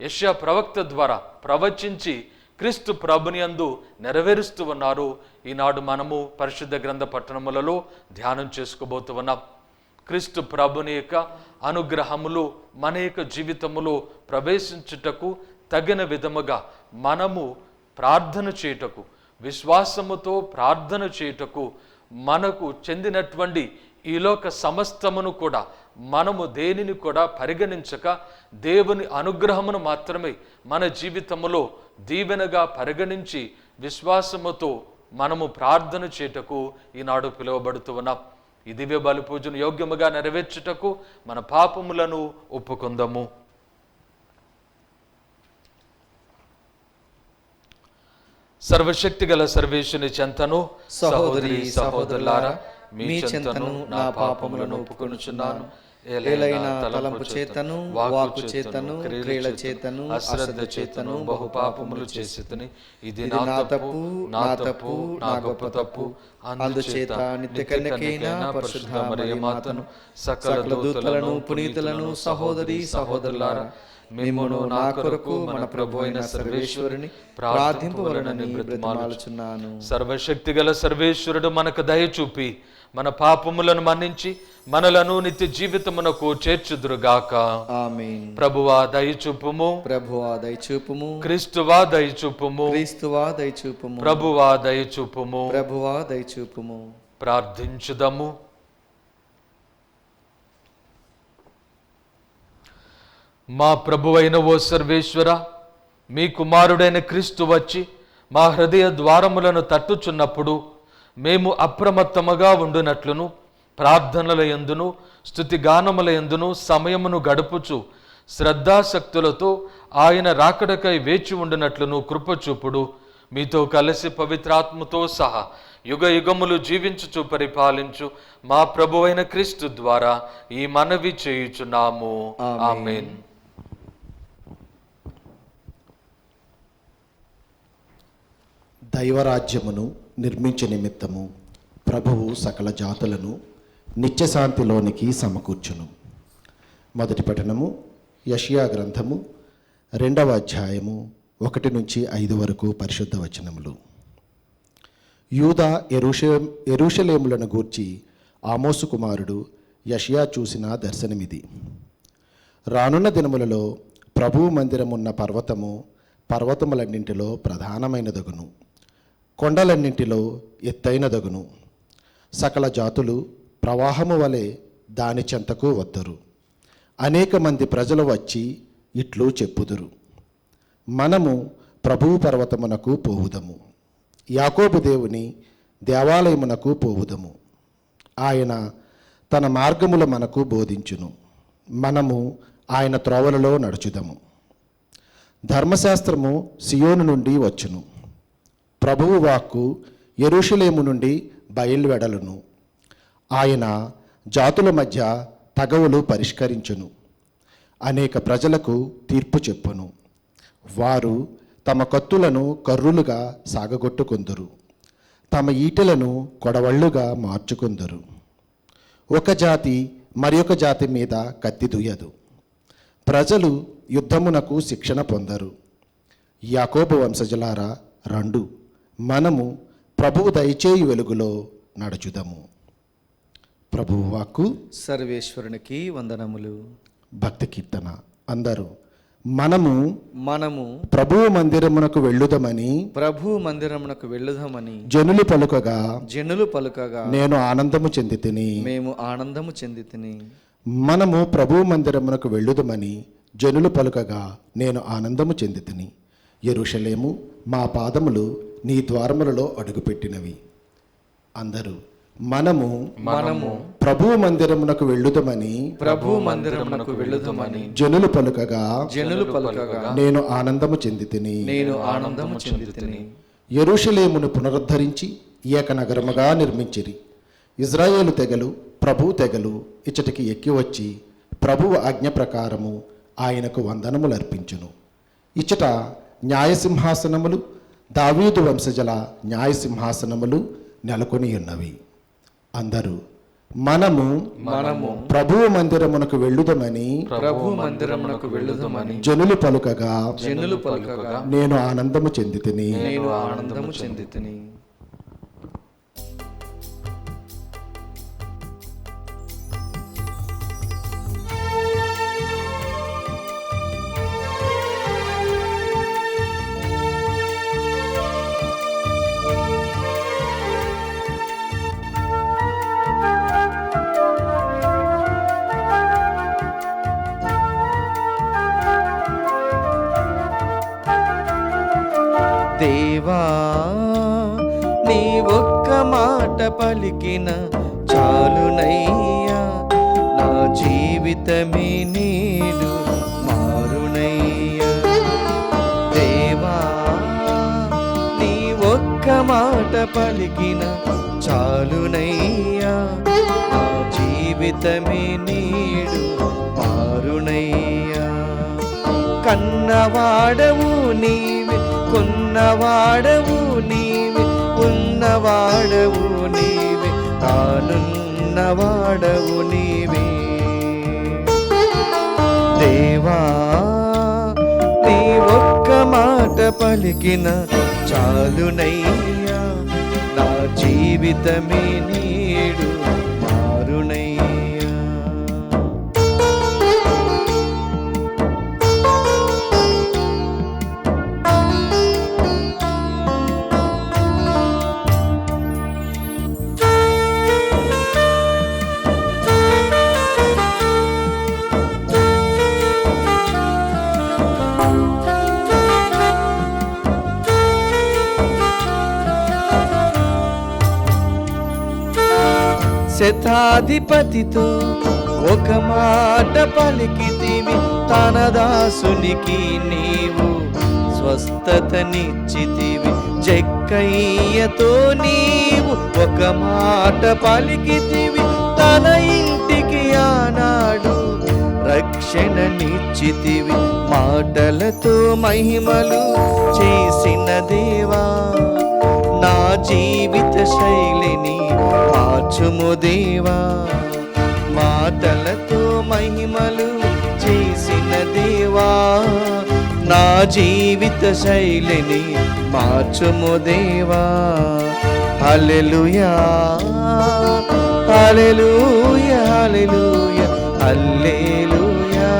యెషయా ప్రవక్త ద్వారా ప్రవచించి క్రీస్తు ప్రభుని యందు నెరవేరుస్తూ ఉన్నారు, ఈనాడు మనము పరిశుద్ధ గ్రంథ పట్టణములలో ధ్యానం చేసుకోబోతూ ఉన్నాం. క్రీస్తు ప్రభుని యొక్క అనుగ్రహములు మన యొక్క జీవితములో ప్రవేశించుటకు తగిన విధముగా మనము ప్రార్థన చేయుటకు, విశ్వాసముతో ప్రార్థన చేయుటకు, మనకు చెందినటువంటి ఈ లోక సమస్తమును కూడా మనము దేనిని కూడా పరిగణించక దేవుని అనుగ్రహమును మాత్రమే మన జీవితములో దీవెనగా పరిగణించి విశ్వాసముతో మనము ప్రార్థన చేయుటకు ఈనాడు పిలువబడుతూ ఉన్నాం. ఈ దివ్య బలి పూజను యోగ్యముగా నెరవేర్చుటకు మన పాపములను ఒప్పుకుందాము. సర్వశక్తి గల సర్వేశ్వరుని చెంతను సహోదరి సహోదరులారా మీ చెంతను నా పాపములను ఒప్పుకొనుచున్నాను. ఏలైనా తలంపు చేతను, వాక్కు చేతను, క్రియల చేతను, అశ్రద్ధ చేతను బహు పాపములు చేసితిని. ఇది నా తప్పు, నా తప్పు, నా గొప్ప తప్పు. అందుచేత నిత్య కన్యకైన పరిశుద్ధ మరియమాతను, సకల దూతలను, పునీతులను, సహోదరి సహోదరులారా మిమ్మును నా కొరకు మన ప్రభు అయిన సర్వేశ్వరుని ప్రార్థింపవలనని బ్రతిమాలుచున్నాను. సర్వశక్తి గల సర్వేశ్వరుడు మనకు దయ చూపి మన పాపములను మన్నించి మనలను నిత్య జీవితమునకు చేర్చుదురుగాక. ఆమేన్. ప్రభువా దయచూపుము, ప్రభువా దయచూపుము. క్రీస్తువా దయచూపుము, క్రీస్తువా దయచూపుము. ప్రభువా దయచూపుము. ప్రభువా దయచూపుము. ప్రార్థించుదము. మా ప్రభువైన ఓ సర్వేశ్వర, మీ కుమారుడైన క్రీస్తు వచ్చి మా హృదయ ద్వారములను తట్టుచున్నప్పుడు మేము అప్రమత్తముగా ఉండునట్లును, ప్రార్థనల యందును స్తుతిగానముల యందును సమయమును గడుపుచు శ్రద్ధాశక్తులతో ఆయన రాకడకై వేచి ఉండునట్లును కృపచూపుడు. మీతో కలిసి పవిత్రాత్మతో సహా యుగ యుగములు జీవించుచు పరిపాలించు మా ప్రభువైన క్రీస్తు ద్వారా ఈ మనవి చేయుచున్నాము. ఆమేన్. దైవరాజ్యమును నిర్మించే నిమిత్తము ప్రభువు సకల జాతులను నిత్యశాంతిలోనికి సమకూర్చును. మొదటి పఠనము యెషయా గ్రంథము 2వ అధ్యాయము 1 నుంచి 5 వరకు పరిశుద్ధ వచనములు. యూదా యెరూషలేములను గూర్చి ఆమోసు కుమారుడు యెషయా చూసిన దర్శనమిది. రానున్న దినములలో ప్రభువు మందిరమున్న పర్వతములన్నింటిలో ప్రధానమైనదగును, కొండలన్నింటిలో ఎత్తైనదగును. సకల జాతులు ప్రవాహము వలె దాని చెంతకు వద్దరు. అనేక మంది ప్రజలు వచ్చి ఇట్లు చెప్పుదురు, మనము ప్రభువు పర్వతమునకు పోవుదము, యాకోబు దేవుని దేవాలయమునకు పోవుదము. ఆయన తన మార్గముల మనకు బోధించును, మనము ఆయన త్రోవలలో నడుచుదము. ధర్మశాస్త్రము సియోను నుండి వచ్చును, ప్రభువు వాక్కు యెరూషలేము నుండి బయలువెడలును. ఆయన జాతుల మధ్య తగవులు పరిష్కరించును, అనేక ప్రజలకు తీర్పు చెప్పును. వారు తమ కత్తులను కర్రులుగా సాగగొట్టుకొందురు, తమ ఈటెలను కొడవళ్ళుగా మార్చుకొందురు. ఒక జాతి మరి ఒక జాతి మీద కత్తి దుయ్యదు, ప్రజలు యుద్ధమునకు శిక్షణ పొందరు. యాకోబు వంశజలారా రండు, మనము ప్రభువు దయచేయి వెలుగులో నడుచుదము. ప్రభువు వాక్కు. సర్వేశ్వరునికి వందనములు. భక్తి కీర్తన. అందరూ మనము మనము ప్రభువు మందిరమునకు వెళ్ళుదమని ప్రభు మందిరమునకు వెళ్ళుదామని జనులు పలుకగా జనులు పలుకగా నేను ఆనందము చెందితిని. మేము ఆనందము చెందితిని. మనము ప్రభువు మందిరమునకు వెళ్ళుదమని జనులు పలుకగా నేను ఆనందము చెందితిని. యెరూషలేము, మా పాదములు నీ ద్వారములలో అడుగుపెట్టినవి. అందరూ మనము ప్రభువు మందిరమునకు వెళ్ళుదమని ప్రభు మందిరమునకు వెళ్ళుదామని జనులు పలుకగా నేను ఆనందము చెందితిని. నేను ఆనందము చెందితిని. యెరూషలేమును పునరుద్ధరించి ఏక నగరముగా నిర్మించిరి. ఇజ్రాయేలు తెగలు, ప్రభు తెగలు ఇచ్చటికి ఎక్కి వచ్చి ప్రభువు ఆజ్ఞ ప్రకారము ఆయనకు వందనములు అర్పించును. ఇచ్చట న్యాయసింహాసనములు, దావీదు వంశజల న్యాయసింహాసనములు నెలకొని ఉన్నవి. అందరూ మనము ప్రభువు మందిరమునకు వెళ్ళుదమని ప్రభు మందిరమునకు వెళ్ళుదామని జనులు పలుకగా నేను ఆనందము చెందితిని. నేను ఆనందము చెందితిని. దేవా నీ ఒక్క మాట పలికిన చాలునయ్యా, నా జీవితమే నేడు మారునయ్యా. దేవా నీ ఒక్క మాట పలికిన చాలునయ్యా, నా జీవితమే నేడు మారునయ్యా. కన్నవాడవు నీవే, కొన్నవాడవు నీవే, ఉన్నవాడవు నీవే, తానున్నవాడవు నీవే. దేవా నీ ఒక్క మాట పలికిన చాలునయ్యా, నా జీవితమే నేడు మారునయ్యా. శతాధిపతితో ఒక మాట పలికితివి, తన దాసునికి నీవు స్వస్థతనిచ్చితివి. జక్కయ్యతో నీవు ఒక మాట పలికితివి, తన ఇంటికి ఆనాడు రక్షణనిచ్చితివి. మాటలతో మహిమలు చేసిన దేవా, నా జీవిత శైలిని మార్చుము దేవా. మాటలతో మహిమలు చేసిన దేవా, నా జీవిత శైలిని మార్చుము దేవా. హల్లెలూయా హల్లెలూయా హల్లెలూయా హల్లెలూయా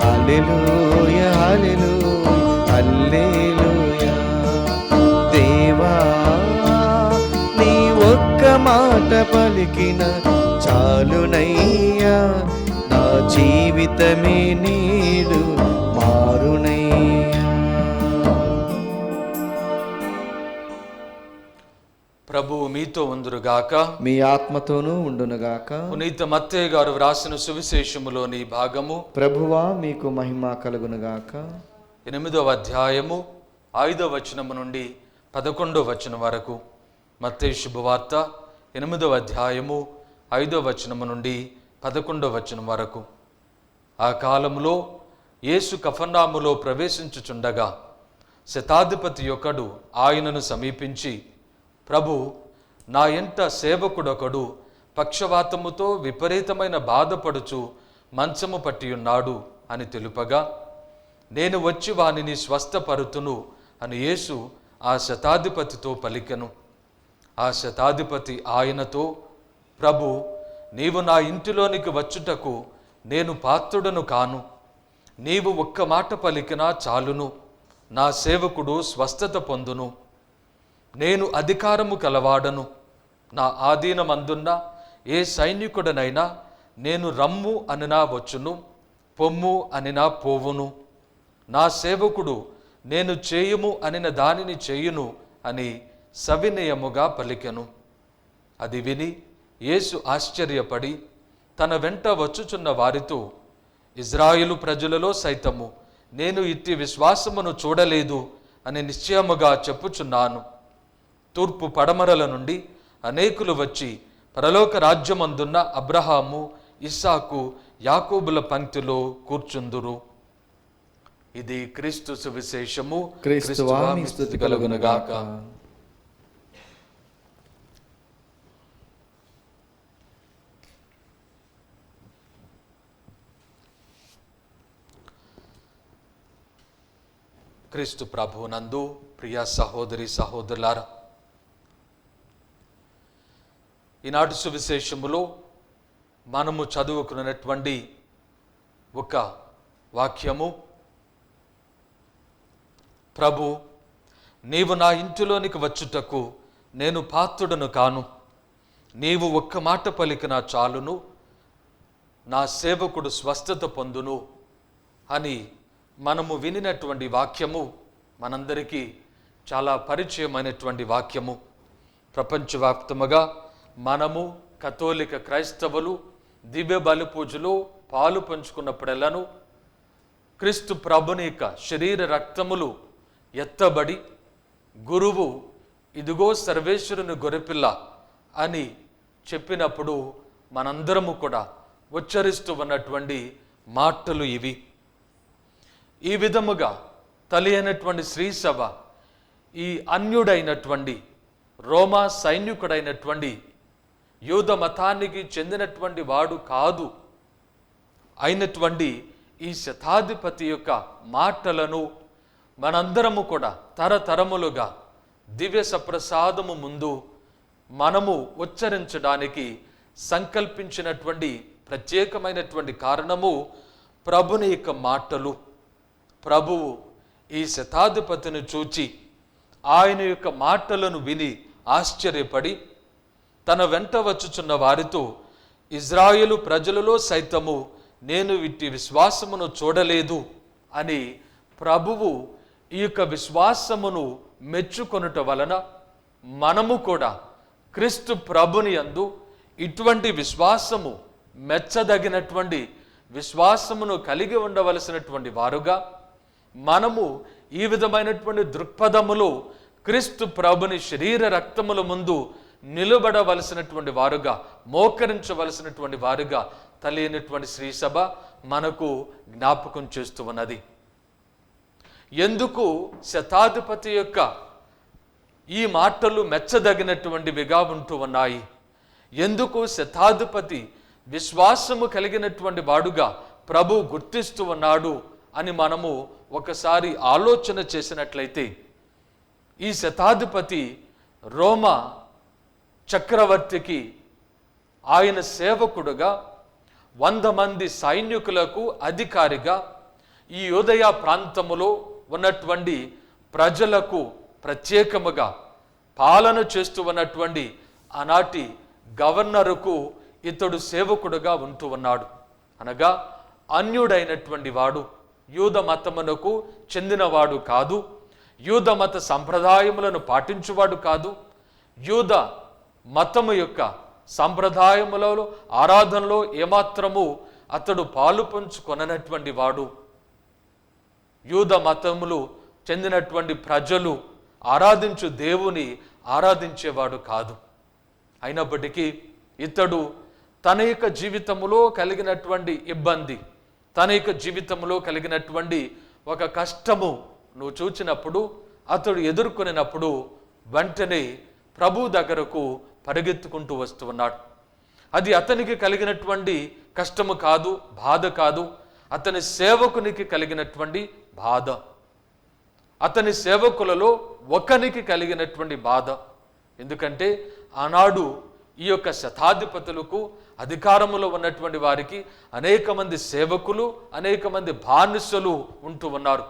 హల్లెలూయా హల్లెలూయా హల్లెలూయా. దేవా నీ ఒక్క మాట పలికిన చాలునయ్యా, నా జీవితమే నేడు మారునయ్యా. ప్రభువు మీతో ఉందురుగాక, మీ ఆత్మతోనూ ఉండునుగాక. పునీత మత్తయి గారు వ్రాసిన సువిశేషములోని భాగము. ప్రభువా మీకు మహిమ కలుగునుగాక. 8వ అధ్యాయము 5వ వచనము నుండి 11వ వచనం వరకు. మత్తయి శుభవార్త 8వ అధ్యాయము 5వ వచనము నుండి 11వ వచనం వరకు. ఆ కాలములో యేసు కఫర్నాములో ప్రవేశించుచుండగా శతాధిపతి ఒకడు ఆయనను సమీపించి, ప్రభు, నా ఎంట సేవకుడొకడు పక్షవాతముతో విపరీతమైన బాధపడుచు మంచము పట్టియున్నాడు అని తెలుపగా, నేను వచ్చి వానిని స్వస్థపరుతును అని యేసు ఆ శతాధిపతితో పలికెను. ఆ శతాధిపతి ఆయనతో, ప్రభు, నీవు నా ఇంటిలోనికి వచ్చుటకు నేను పాత్రుడను కాను. నీవు ఒక్క మాట పలికినా చాలును, నా సేవకుడు స్వస్థత పొందును. నేను అధికారము కలవాడను. నా ఆధీనమందున్న ఏ సైనికుడనైనా నేను రమ్ము అనినా వచ్చును, పొమ్ము అనినా పోవును. నా సేవకుడు నేను చేయుము అనిన దానిని చేయును అని సవినయముగా పలికెను. అది విని యేసు ఆశ్చర్యపడి తన వెంట వచ్చుచున్న వారితో, ఇజ్రాయేలు ప్రజలలో సైతము నేను ఇట్టి విశ్వాసమును చూడలేదు అని నిశ్చయముగా చెప్పుచున్నాను. తూర్పు పడమరల నుండి అనేకులు వచ్చి పరలోక రాజ్యమందున్న అబ్రహాము, ఇస్సాకు, యాకోబుల పంక్తిలో కూర్చుందురు. ఇది క్రీస్తు సువిశేషము. క్రీస్తువా మీకు స్తుతి కలుగునుగాక. క్రీస్తు ప్రభువునందు ప్రియ సహోదరి సహోదరులారా, ఈనాటి సువిశేషములో మనము చదువుకున్నటువంటి ఒక వాక్యము, ప్రభు నీవు నా ఇంటిలోనికి వచ్చుటకు నేను పాత్రుడను కాను. నీవు ఒక్క మాట పలికినా చాలును, నా సేవకుడు స్వస్థత పొందును అని మనము వినినటువంటి వాక్యము మనందరికీ చాలా పరిచయమైనటువంటి వాక్యము. ప్రపంచవ్యాప్తముగా మనము కథోలిక క్రైస్తవులు దివ్య బలి పూజలో పాలు పంచుకున్నప్పుడెల్లను క్రీస్తు ప్రభుని యొక్క శరీర రక్తములు ఎత్తబడి గురువు ఇదిగో సర్వేశ్వరుని గొర్రెపిల్ల అని చెప్పినప్పుడు మనందరము కూడా ఉచ్చరిస్తూ ఉన్నటువంటి మాటలు ఇవి. ఈ విధముగా తల్లి అయినటువంటి శ్రీసభ ఈ అన్యుడైనటువంటి రోమా సైనికుడైనటువంటి యూద మతానికి చెందినటువంటి వాడు కాదు అయినటువంటి ఈ శతాధిపతి యొక్క మాటలను మనందరము కూడా తరతరములుగా దివ్య సప్రసాదము ముందు మనము ఉచ్చరించడానికి సంకల్పించినటువంటి ప్రత్యేకమైనటువంటి కారణము ప్రభుని యొక్క మాటలు. ప్రభువు ఈ శతాధిపతిని చూచి ఆయన యొక్క మాటలను విని ఆశ్చర్యపడి తన వెంట వచ్చుచున్న వారితో, ఇజ్రాయేలు ప్రజలలో సైతము నేను ఇట్టి విశ్వాసమును చూడలేదు అని ప్రభువు ఈ యొక్క విశ్వాసమును మెచ్చుకొనుట వలన మనము కూడా క్రీస్తు ప్రభుని యందు ఇటువంటి విశ్వాసము, మెచ్చదగినటువంటి విశ్వాసమును కలిగి ఉండవలసినటువంటి వారుగా మనము ఈ విధమైనటువంటి దృక్పథములో క్రీస్తు ప్రభుని శరీర రక్తముల ముందు నిలబడవలసినటువంటి వారుగా, మోకరించవలసినటువంటి వారుగా తెలియనటువంటి శ్రీసభ మనకు జ్ఞాపకం చేస్తూ ఉన్నది. ఎందుకు శతాధిపతి యొక్క ఈ మాటలు మెచ్చదగినటువంటివిగా ఉంటూ ఉన్నాయి? ఎందుకు శతాధిపతి విశ్వాసము కలిగినటువంటి వాడుగా ప్రభు గుర్తిస్తూ ఉన్నాడు అని మనము ఒకసారి ఆలోచన చేసినట్లయితే, ఈ శతాధిపతి రోమా చక్రవర్తికి ఆయన సేవకుడుగా 100 మంది సైనికులకు అధికారిగా ఈ యూదయ ప్రాంతములో ఉన్నటువంటి ప్రజలకు ప్రత్యేకముగా పాలన చేస్తూ ఉన్నటువంటి ఆనాటి గవర్నరుకు ఇతడు సేవకుడుగా ఉంటూ ఉన్నాడు. అనగా అన్యుడైనటువంటి వాడు, యూద మతమునకు చెందినవాడు కాదు, యూద మత సంప్రదాయములను పాటించువాడు కాదు, యూద మతము యొక్క సంప్రదాయములలో ఆరాధనలో ఏమాత్రము అతడు పాలు పంచుకొననటువంటి వాడు. యూద మతములు చెందినటువంటి ప్రజలు ఆరాధించు దేవుని ఆరాధించేవాడు కాదు. అయినప్పటికీ ఇతడు తన యొక్క జీవితములో కలిగినటువంటి ఇబ్బంది, తన యొక్క జీవితంలో కలిగినటువంటి ఒక కష్టము నువ్వు చూచినప్పుడు, అతడు ఎదుర్కొనినప్పుడు వెంటనే ప్రభు దగ్గరకు పరిగెత్తుకుంటూ వస్తూ ఉన్నాడు. అది అతనికి కలిగినటువంటి కష్టము కాదు, బాధ కాదు, అతని సేవకునికి కలిగినటువంటి బాధ, అతని సేవకులలో ఒకనికి కలిగినటువంటి బాధ. ఎందుకంటే ఆనాడు ఈ యొక్క శతాధిపతులకు అధికారములో ఉన్నటువంటి వారికి అనేక మంది సేవకులు, అనేక మంది బానిసలు ఉంటూ ఉన్నారు.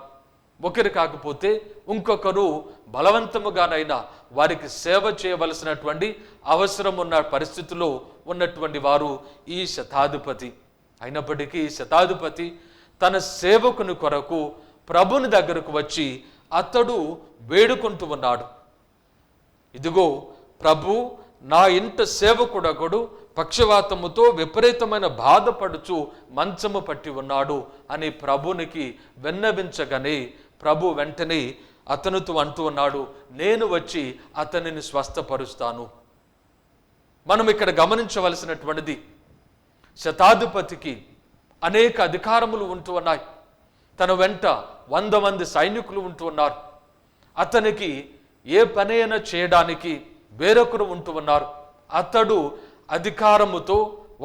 ఒకరు కాకపోతే ఇంకొకరు బలవంతముగానైనా వారికి సేవ చేయవలసినటువంటి అవసరం ఉన్న పరిస్థితిలో ఉన్నటువంటి వారు ఈ శతాధిపతి. అయినప్పటికీ ఈ శతాధిపతి తన సేవకుని కొరకు ప్రభుని దగ్గరకు వచ్చి అతడు వేడుకుంటూ ఉన్నాడు. ఇదిగో ప్రభు, నా ఇంట సేవకుడొకడు పక్షవాతముతో విపరీతమైన బాధపడుచు మంచము పట్టి ఉన్నాడు అని ప్రభునికి విన్నవించగానే ప్రభు వెంటనే అతనితో అంటూ ఉన్నాడు, నేను వచ్చి అతనిని స్వస్థపరుస్తాను. మనం ఇక్కడ గమనించవలసినటువంటిది, శతాధిపతికి అనేక అధికారములు ఉంటూ ఉన్నాయి. తన వెంట 100 మంది సైనికులు ఉంటూ ఉన్నారు. అతనికి ఏ పనైనా చేయడానికి వేరొకరు ఉంటూ ఉన్నారు. అతడు అధికారముతో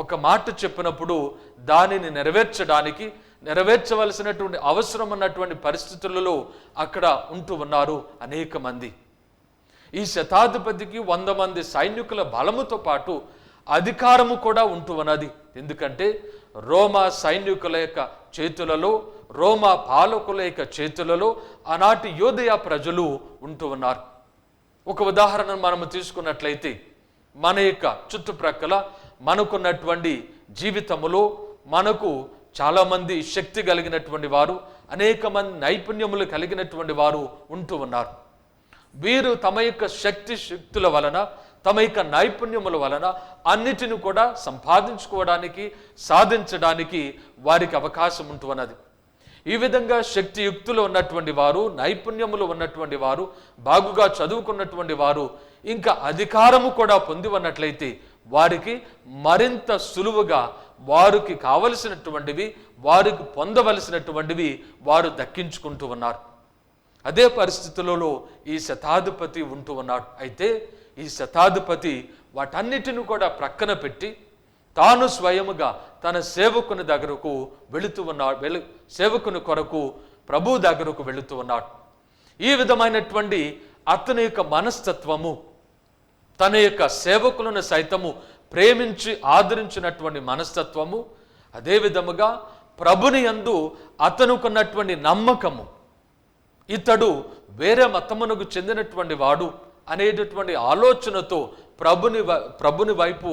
ఒక మాట చెప్పినప్పుడు దానిని నెరవేర్చవలసినటువంటి అవసరం ఉన్నటువంటి పరిస్థితులలో అక్కడ ఉంటూ ఉన్నారు అనేక మంది. ఈ శతాధిపతికి 100 మంది సైనికుల బలముతో పాటు అధికారము కూడా ఉంటూ ఉన్నది. ఎందుకంటే రోమా సైనికుల యొక్క చేతులలో, రోమా పాలకుల యొక్క చేతులలో ఆనాటి యోదయ ప్రజలు ఉంటూ ఉన్నారు. ఒక ఉదాహరణ మనము తీసుకున్నట్లయితే, మన యొక్క చుట్టుప్రక్కల మనకున్నటువంటి జీవితములో మనకు చాలామంది శక్తి కలిగినటువంటి వారు, అనేక మంది నైపుణ్యములు కలిగినటువంటి వారు ఉంటూ ఉన్నారు. వీరు తమ యొక్క శక్తుల వలన, తమ యొక్క నైపుణ్యముల వలన అన్నిటిని కూడా సంపాదించుకోవడానికి, సాధించడానికి వారికి అవకాశం ఉంటూ ఉన్నది. ఈ విధంగా శక్తియుక్తులు ఉన్నటువంటి వారు, నైపుణ్యములు ఉన్నటువంటి వారు, బాగుగా చదువుకున్నటువంటి వారు, ఇంకా అధికారము కూడా పొంది ఉన్నట్లయితే వారికి మరింత సులువుగా వారికి కావలసినటువంటివి, వారికి పొందవలసినటువంటివి వారు దక్కించుకుంటూ ఉన్నారు. అదే పరిస్థితులలో ఈ శతాధిపతి ఉంటూ ఉన్నాడు. అయితే ఈ శతాధిపతి వాటన్నిటిని కూడా ప్రక్కన పెట్టి తాను స్వయముగా తన సేవకుని దగ్గరకు వెళుతూ ఉన్నాడు. సేవకుని కొరకు ప్రభు దగ్గరకు వెళుతూ ఉన్నాడు. ఈ విధమైనటువంటి అతని యొక్క మనస్తత్వము, తన యొక్క సేవకులను సైతము ప్రేమించి ఆదరించినటువంటి మనస్తత్వము, అదే విధముగా ప్రభుని యందు అతనుకున్నటువంటి నమ్మకము, ఇతడు వేరే మతమునకు చెందినటువంటి వాడు అనేటటువంటి ఆలోచనతో ప్రభుని వైపు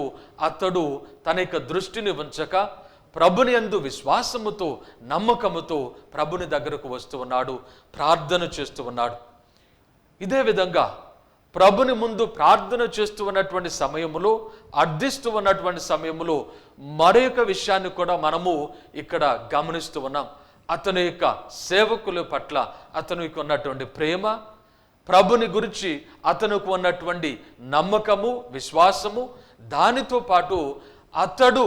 అతడు తన యొక్క దృష్టిని ఉంచక ప్రభుని యందు విశ్వాసముతో, నమ్మకముతో ప్రభుని దగ్గరకు వస్తూ ఉన్నాడు, ప్రార్థన చేస్తూ ఉన్నాడు. ఇదే విధంగా ప్రభుని ముందు ప్రార్థన చేస్తూ ఉన్నటువంటి సమయములో, అర్థిస్తూ ఉన్నటువంటి సమయములో మరొక విషయాన్ని కూడా మనము ఇక్కడ గమనిస్తూ ఉన్నాం. అతని యొక్క సేవకుల పట్ల అతనికి ఉన్నటువంటి ప్రేమ, ప్రభుని గురించి అతనికి ఉన్నటువంటి నమ్మకము, విశ్వాసము, దానితో పాటు అతడు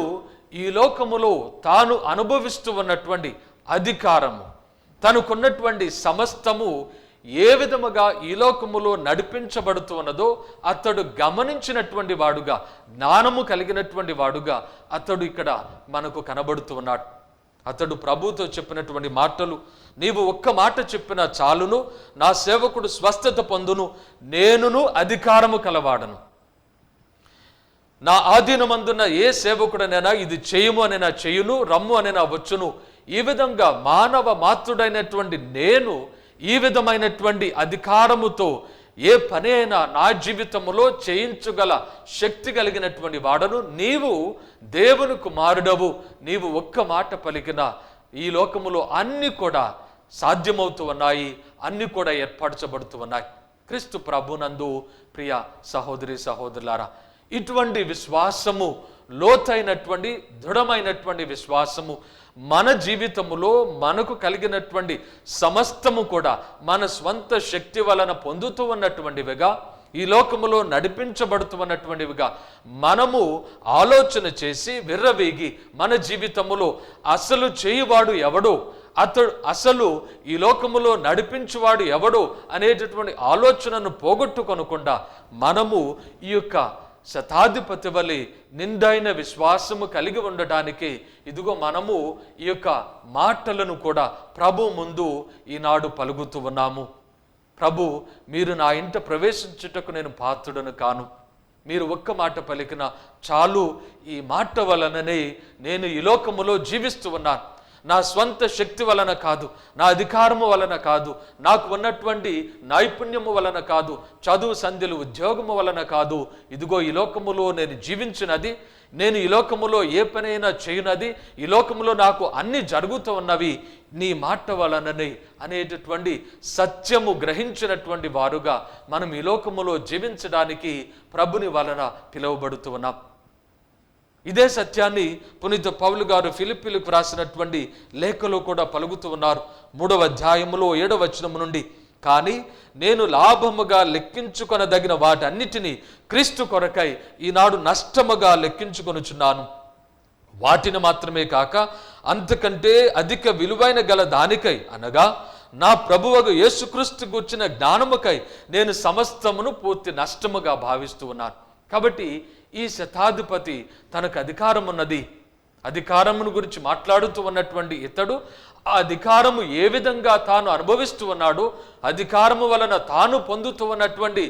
ఈ లోకములో తాను అనుభవిస్తూ ఉన్నటువంటి అధికారము, తనకున్నటువంటి సమస్తము ఏ విధముగా ఈ లోకములో నడిపించబడుతూ ఉన్నదో అతడు గమనించినటువంటి వాడుగా, జ్ఞానము కలిగినటువంటి వాడుగా అతడు ఇక్కడ మనకు కనబడుతూ ఉన్నాడు. అతడు ప్రభుతో చెప్పినటువంటి మాటలు, నీవు ఒక్క మాట చెప్పినా చాలును, నా సేవకుడు స్వస్థత పొందును, నేనును అధికారము కలవాడను, నా ఆధీనమందున్న ఏ సేవకుడనైనా ఇది చేయుము అని నా చేయును, రమ్ము అని నా వచ్చును. ఈ విధంగా మానవ మాతృడైనటువంటి నేను ఈ విధమైనటువంటి అధికారముతో ఏ పని అయినా నా జీవితంలో చేయించగల శక్తి కలిగినటువంటి వాడను. నీవు దేవుని కుమారుడవు, నీవు ఒక్క మాట పలికిన ఈ లోకములో అన్ని కూడా సాధ్యమవుతూ ఉన్నాయి, అన్ని కూడా ఏర్పరచబడుతూ ఉన్నాయి. క్రీస్తు ప్రభునందు ప్రియ సహోదరి సహోదరులారా, ఇటువంటి విశ్వాసము, లోతైనటువంటి దృఢమైనటువంటి విశ్వాసము మన జీవితములో మనకు కలిగినటువంటి సమస్తము కూడా మన స్వంత శక్తి వలన పొందుతూ ఉన్నటువంటివిగా, ఈ లోకములో నడిపించబడుతూ ఉన్నటువంటివిగా మనము ఆలోచన చేసి విర్రవీగి మన జీవితములో అసలు చేయువాడు ఎవడో, అసలు ఈ లోకములో నడిపించువాడు ఎవడో అనేటటువంటి ఆలోచనను పోగొట్టుకొనకుండా మనము ఈ యొక్క శతాధిపతి వలె నిండైన విశ్వాసము కలిగి ఉండటానికి ఇదిగో మనము ఈ యొక్క మాటలను కూడా ప్రభు ముందు ఈనాడు పలుకుతూ ఉన్నాము. ప్రభు, మీరు నా ఇంట ప్రవేశించుటకు నేను పాత్రుడను కాను, మీరు ఒక్క మాట పలికిన చాలు, ఈ మాట వలననే నేను ఈ లోకములో జీవిస్తూ ఉన్నాను. నా స్వంత శక్తి వలన కాదు, నా అధికారము వలన కాదు, నాకు ఉన్నటువంటి నైపుణ్యము వలన కాదు, చదువు సంధ్యలు ఉద్యోగము వలన కాదు. ఇదిగో ఈ లోకములో నేను జీవించినది, నేను ఈ లోకములో ఏ పనైనా చేయునది, ఈ లోకములో నాకు అన్ని జరుగుతూ ఉన్నవి నీ మాట వలననే అనేటటువంటి సత్యము గ్రహించినటువంటి వారుగా మనం ఈ లోకములో జీవించడానికి ప్రభుని వలన పిలువబడుతూ ఉన్నాం. ఇదే సత్యాన్ని పునీత పౌలు గారు ఫిలిప్పీలకు రాసినటువంటి లేఖలో కూడా పలుకుతూ ఉన్నారు. 3వ అధ్యాయములో 7వ వచనము నుండి, కానీ నేను లాభముగా లెక్కించుకొనదగిన వాటన్నిటినీ క్రీస్తు కొరకై ఈనాడు నష్టముగా లెక్కించుకొనుచున్నాను. వాటిని మాత్రమే కాక అంతకంటే అధిక విలువైన గల దానికై, అనగా నా ప్రభువగు యేసుక్రీస్తు గూర్చిన జ్ఞానముకై నేను సమస్తమును పూర్తి నష్టముగా భావిస్తూ ఉన్నాను. కాబట్టి ఈ శతాధిపతి తనకు అధికారం ఉన్నది, అధికారమును గురించి మాట్లాడుతూ ఉన్నటువంటి ఇతడు ఆ అధికారము ఏ విధంగా తాను అనుభవిస్తూ ఉన్నాడో, అధికారము వలన తాను పొందుతూ ఉన్నటువంటి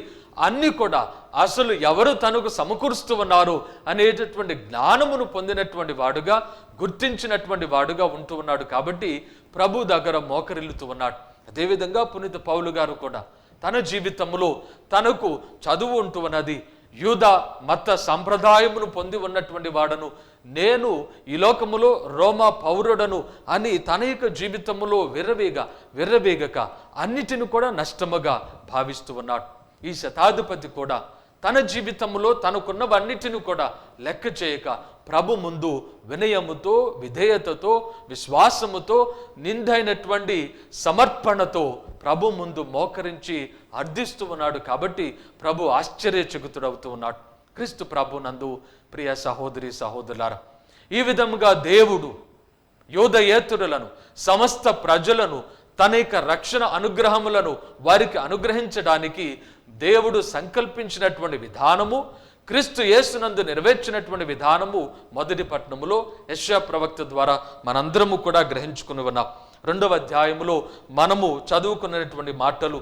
అన్ని కూడా అసలు ఎవరు తనకు సమకూరుస్తూ ఉన్నారు అనేటటువంటి జ్ఞానమును పొందినటువంటి వాడుగా, గుర్తించినటువంటి వాడుగా ఉంటూ ఉన్నాడు. కాబట్టి ప్రభు దగ్గర మోకరిల్లుతూ ఉన్నాడు. అదేవిధంగా పునీత పౌలు గారు కూడా తన జీవితంలో తనకు చదువు ఉంటూ ఉన్నది, యూద మత సంప్రదాయమును పొంది ఉన్నటువంటి వాడను, నేను ఈ లోకములో రోమా పౌరుడను అని తన యొక్క జీవితములో విర్రవేగక అన్నిటిని కూడా నష్టముగా భావిస్తూ ఉన్నాడు. ఈ శతాధిపతి కూడా తన జీవితంలో తనకున్నవన్నిటిని కూడా లెక్క చేయక ప్రభు ముందు వినయముతో, విధేయతతో, విశ్వాసముతో, నిందైనటువంటి సమర్పణతో ప్రభు ముందు మోకరించి అర్థిస్తూ ఉన్నాడు. కాబట్టి ప్రభు ఆశ్చర్యచకితుడవుతూ ఉన్నాడు. క్రీస్తు ప్రభు నందు ప్రియ సహోదరి సహోదరులారా, ఈ విధముగా దేవుడు యోధయేతురులను, సమస్త ప్రజలను తన యొక్క రక్షణ అనుగ్రహములను వారికి అనుగ్రహించడానికి దేవుడు సంకల్పించినటువంటి విధానము, క్రీస్తు యేసునందు నెరవేర్చినటువంటి విధానము మొదటి పట్టణములో యెషయా ప్రవక్త ద్వారా మనందరము కూడా గ్రహించుకుని ఉన్నాం. 2వ అధ్యాయములో మనము చదువుకున్నటువంటి మాటలు,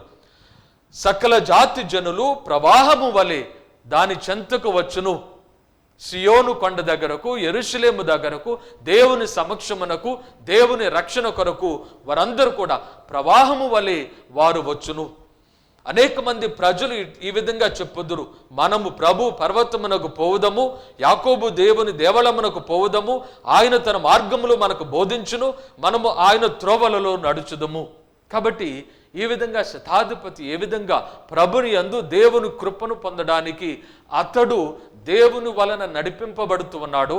సకల జాతి జనులు ప్రవాహము వలె దాని చెంతకు వచ్చును, సియోను కొండ దగ్గరకు, యెరూషలేము దగ్గరకు, దేవుని సమక్షమునకు, దేవుని రక్షణ కొరకు వారందరూ కూడా ప్రవాహము వలె వారు వచ్చును. అనేక మంది ప్రజలు ఈ విధంగా చెప్పుదురు, మనము ప్రభు పర్వతమునకు పోవుదము, యాకోబు దేవుని దేవళమునకు పోవుదము, ఆయన తన మార్గములు మనకు బోధించును, మనము ఆయన త్రోవలలో నడుచుదము. కాబట్టి ఈ విధంగా శతాధిపతి ఏ విధంగా ప్రభుని యందు దేవుని కృపను పొందడానికి అతడు దేవుని వలన నడిపింపబడుతూ ఉన్నాడు,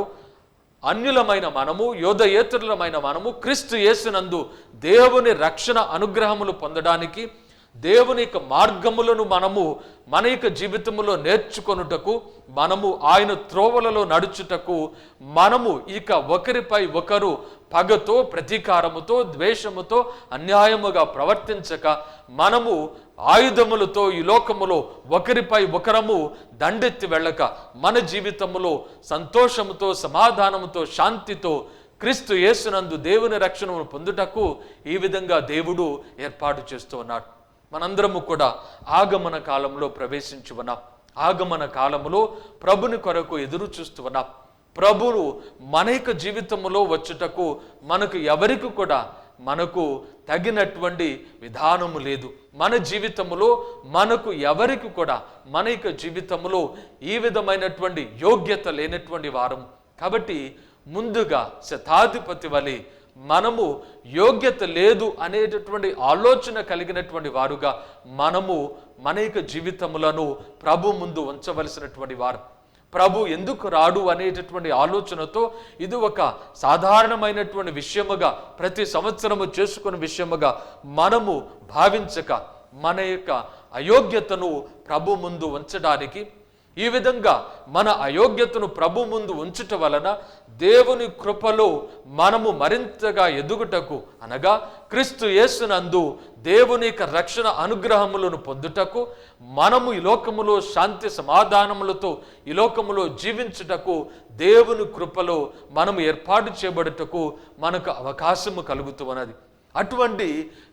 అన్యులమైన మనము, యోధయేతరులమైన మనము క్రీస్తు యేసునందు దేవుని రక్షణ అనుగ్రహములు పొందడానికి, దేవుని యొక్క మార్గములను మనము మన యొక్క జీవితములో నేర్చుకొనుటకు, మనము ఆయన త్రోవలలో నడుచుటకు, మనము ఇక ఒకరిపై ఒకరు పగతో, ప్రతీకారముతో, ద్వేషముతో, అన్యాయముగా ప్రవర్తించక, మనము ఆయుధములతో ఈ లోకములో ఒకరిపై ఒకరము దండెత్తి వెళ్ళక, మన జీవితములో సంతోషముతో, సమాధానముతో, శాంతితో క్రీస్తు యేసునందు దేవుని రక్షణను పొందుటకు ఈ విధంగా దేవుడు ఏర్పాటు చేస్తూ ఉన్నాడు. మనందరము కూడా ఆగమన కాలంలో ప్రవేశించి ఉన్నాం. ఆగమన కాలంలో ప్రభుని కొరకు ఎదురు చూస్తూ ఉన్నాం. ప్రభువు మన యొక్క జీవితంలో వచ్చుటకు మనకు ఎవరికి కూడా మనకు తగినటువంటి విధానము లేదు. మన జీవితంలో మనకు ఎవరికి కూడా మన యొక్క జీవితంలో ఈ విధమైనటువంటి యోగ్యత లేనటువంటి వారం. కాబట్టి ముందుగా శతాధిపతి వలె మనము యోగ్యత లేదు అనేటటువంటి ఆలోచన కలిగినటువంటి వారుగా మనము మన యొక్క జీవితములను ప్రభు ముందు ఉంచవలసినటువంటి వారు. ప్రభు ఎందుకు రాడు అనేటటువంటి ఆలోచనతో ఇది ఒక సాధారణమైనటువంటి విషయముగా, ప్రతి సంవత్సరము చేసుకునే విషయముగా మనము భావించక మన యొక్క అయోగ్యతను ప్రభు ముందు ఉంచడానికి, ఈ విధంగా మన అయోగ్యతను ప్రభు ముందు ఉంచుట వలన దేవుని కృపలో మనము మరింతగా ఎదుగుటకు, అనగా క్రీస్తు యేసునందు దేవుని యొక్క రక్షణ అనుగ్రహములను పొందుటకు, మనము ఈ లోకములో శాంతి సమాధానములతో ఈ లోకములో జీవించుటకు, దేవుని కృపలో మనము ఏర్పాటు చేయబడుటకు మనకు అవకాశము కలుగుతున్నది. అటువంటి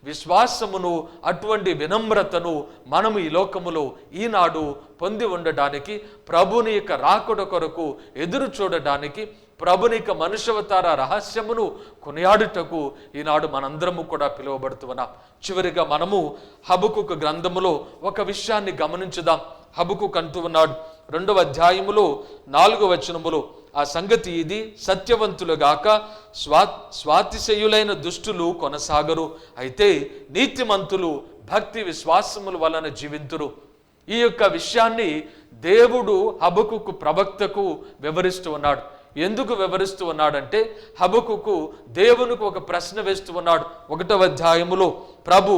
విశ్వాసమును, అటువంటి వినమ్రతను మనము ఈ లోకములో ఈనాడు పొంది ఉండడానికి, ప్రభుని యొక్క రాకడ కొరకు ఎదురు చూడడానికి, ప్రభుని యొక్క మనుష్యవతార రహస్యమును కొనియాడుటకు ఈనాడు మనందరము కూడా పిలువబడుతున్నాం. చివరిగా మనము హబకుకు గ్రంథములో ఒక విషయాన్ని గమనించుదాం. హబకుకు అంటూ ఉన్నాడు 2వ అధ్యాయములో 4వ వచనములో, ఆ సంగతి ఇది, సత్యవంతులుగాక స్వాతిశయులైన దుష్టులు కొనసాగరు, అయితే నీతిమంతులు భక్తి విశ్వాసముల వలన జీవింతురు. ఈ యొక్క విషయాన్ని దేవుడు హబకుకు ప్రవక్తకు వివరిస్తూ ఉన్నాడు. ఎందుకు వివరిస్తూ ఉన్నాడంటే, హబకుకు దేవునికి ఒక ప్రశ్న వేస్తూ ఉన్నాడు. 1వ అధ్యాయములో, ప్రభు